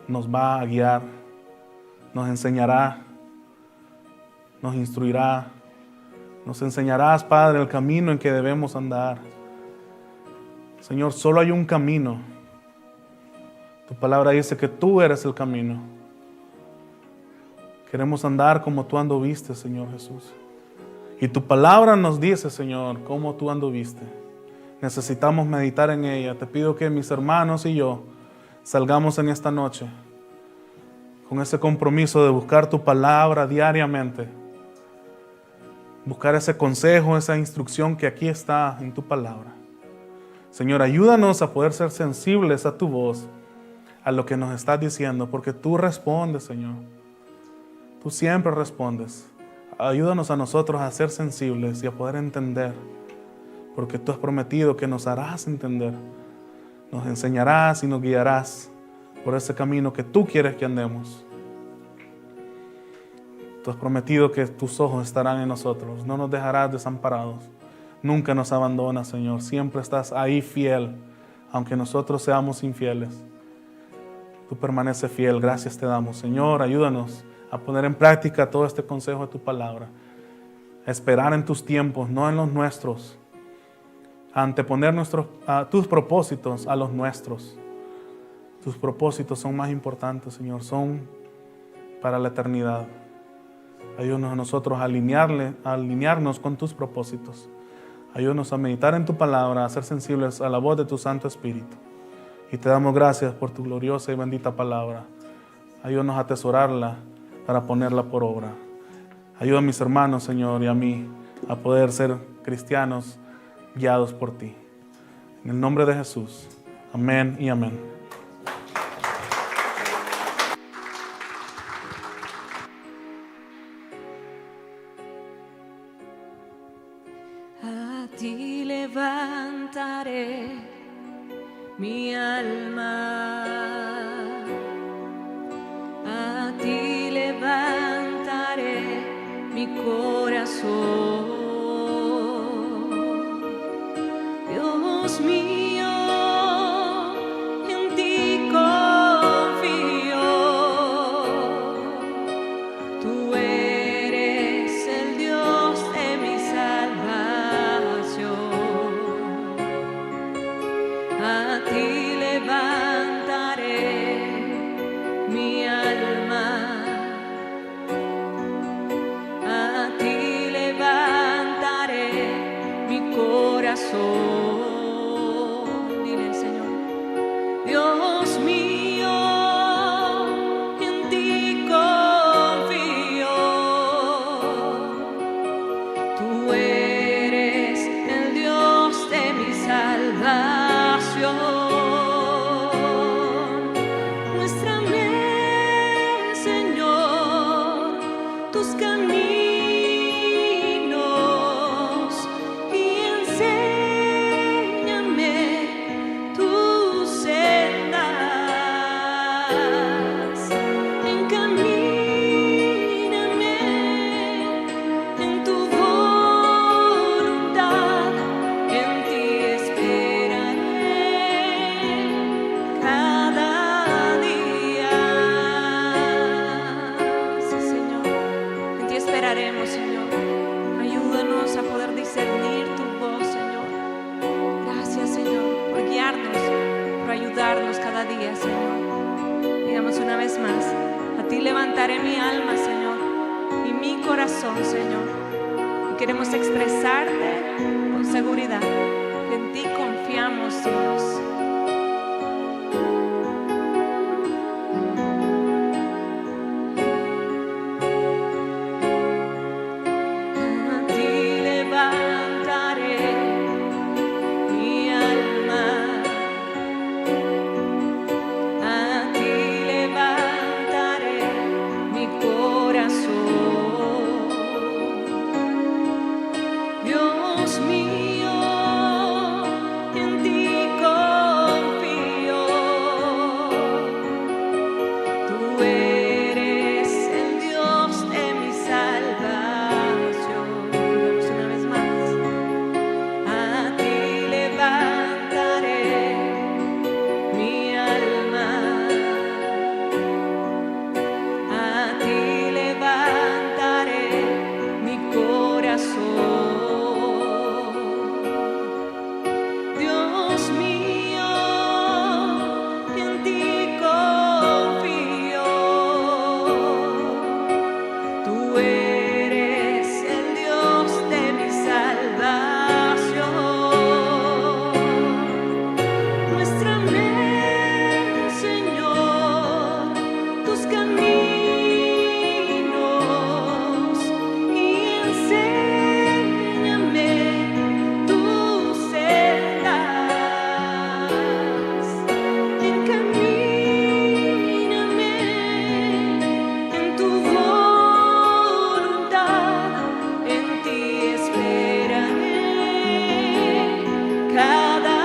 nos va a guiar, nos enseñará, nos instruirá, nos enseñarás, Padre, el camino en que debemos andar. Señor, solo hay un camino. Tu palabra dice que tú eres el camino. Queremos andar como tú anduviste, Señor Jesús. Y tu palabra nos dice, Señor, cómo tú anduviste. Necesitamos meditar en ella. Te pido que mis hermanos y yo salgamos en esta noche con ese compromiso de buscar tu palabra diariamente. Buscar ese consejo, esa instrucción que aquí está en tu palabra. Señor, ayúdanos a poder ser sensibles a tu voz, a lo que nos estás diciendo, porque tú respondes, Señor. Tú siempre respondes. Ayúdanos a nosotros a ser sensibles y a poder entender, porque tú has prometido que nos harás entender. Nos enseñarás y nos guiarás por ese camino que tú quieres que andemos. Tú has prometido que tus ojos estarán en nosotros. No nos dejarás desamparados. Nunca nos abandonas, Señor. Siempre estás ahí fiel, aunque nosotros seamos infieles. Tú permaneces fiel. Gracias te damos, Señor. Ayúdanos a poner en práctica todo este consejo de tu palabra. A esperar en tus tiempos, no en los nuestros. A anteponer tus propósitos a los nuestros. Tus propósitos son más importantes, Señor. Son para la eternidad. Ayúdanos a nosotros a alinearnos con tus propósitos. Ayúdanos a meditar en tu palabra, a ser sensibles a la voz de tu Santo Espíritu. Y te damos gracias por tu gloriosa y bendita palabra. Ayúdanos a atesorarla para ponerla por obra. Ayuda a mis hermanos, Señor, y a mí a poder ser cristianos guiados por ti. En el nombre de Jesús. Amén y amén. A ti levantaré mi alma. A ti levantaré mi corazón. Dios mío, en ti confío. Tú eres el Dios de mi salvación. A ti levantaré mi alma. A ti levantaré mi corazón. Dile al Señor. Dios mío, en ti confío. Tú eres el Dios de mi salvación. Muéstrame, Señor, tus caminos y enséñame tus sendas. Encamíname en tu voluntad, en ti esperaré. levantaré mi alma, Señor, y mi corazón, Señor. Y queremos expresarte con seguridad que en ti confiamos, Dios. A ti levantaré mi alma. A ti levantaré mi corazón. Dios mío, en ti confío. Tú eres el Dios de mi salvación. Vamos una vez más. A ti levantaré mi alma. A ti levantaré mi corazón. Dios mío, en ti confío. Tú eres el Dios de mi salvación. Muéstrame, Señor, tus caminos y enséñame tus sendas. Encamíname en tu voluntad, en ti esperaré. Cada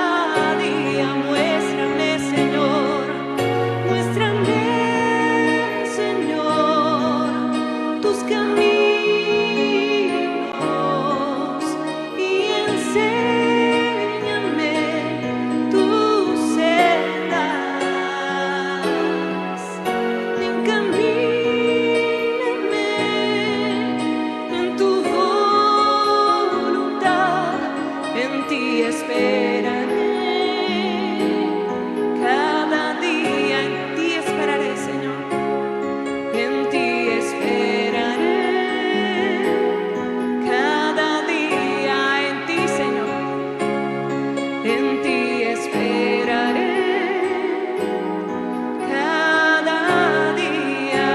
día muéstrame, Señor, tus caminos y enséñame tus sendas. Encamíname en tu voluntad, en ti esperaré. Cada día en ti esperaré, Señor. En ti esperaré. Cada día en ti, Señor. En ti esperaré. Cada día.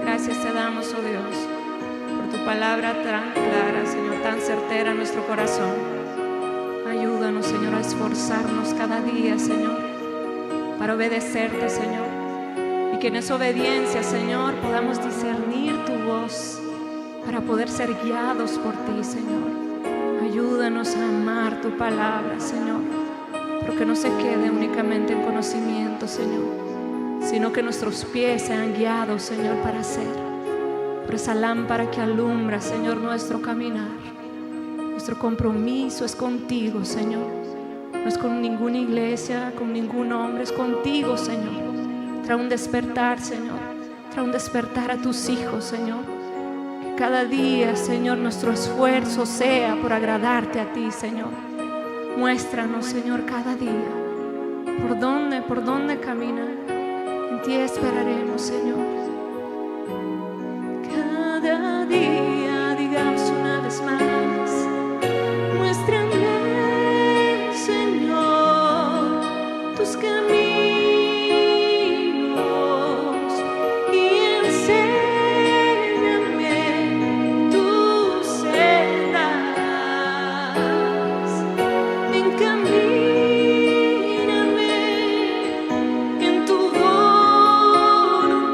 Gracias te damos, oh Dios, por tu palabra tan clara, Señor, tan certera en nuestro corazón. Ayúdanos, Señor, a esforzarnos cada día, Señor, para obedecerte, Señor, y que en esa obediencia, Señor, podamos discernir tu voz para poder ser guiados por ti, Señor. Ayúdanos a amar tu palabra, Señor, pero que no se quede únicamente en conocimiento, Señor, sino que nuestros pies sean guiados, Señor, para hacer por esa lámpara que alumbra, Señor, nuestro caminar. Nuestro compromiso es contigo, Señor. No es con ninguna iglesia, con ningún hombre, es contigo, Señor. Trae un despertar, Señor. Trae un despertar a tus hijos, Señor. Que cada día, Señor, nuestro esfuerzo sea por agradarte a ti, Señor. Muéstranos, Señor, cada día por dónde caminar. En ti esperaremos, Señor. Cada día, digamos una vez más. Muéstrame, Señor, tus caminos y enséñame tus sendas. Encamíname en tu voluntad,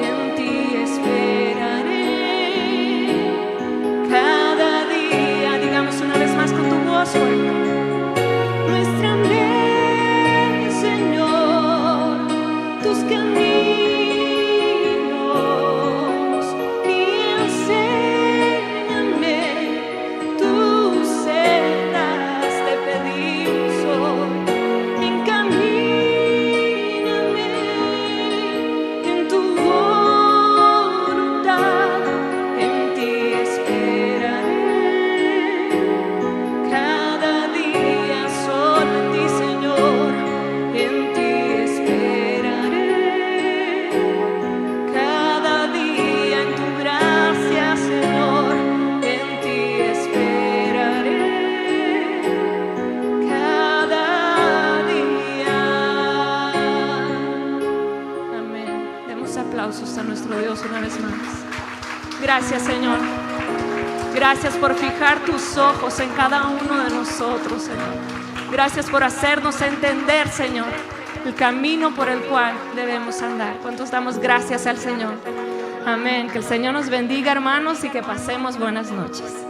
en ti esperaré. Cada día, digamos una vez más con tu voz fuerte. Muéstrame, Señor, tus caminos y enséñame tus sendas. Te pedimos hoy, encamíname en tu voluntad, en ti esperaré. Cada a nuestro Dios una vez más. Gracias, Señor. Gracias por fijar tus ojos en cada uno de nosotros, Señor. Gracias por hacernos entender, Señor, el camino por el cual debemos andar. ¿Cuántos damos gracias al Señor? Amén. Que el Señor nos bendiga, hermanos, y que pasemos buenas noches.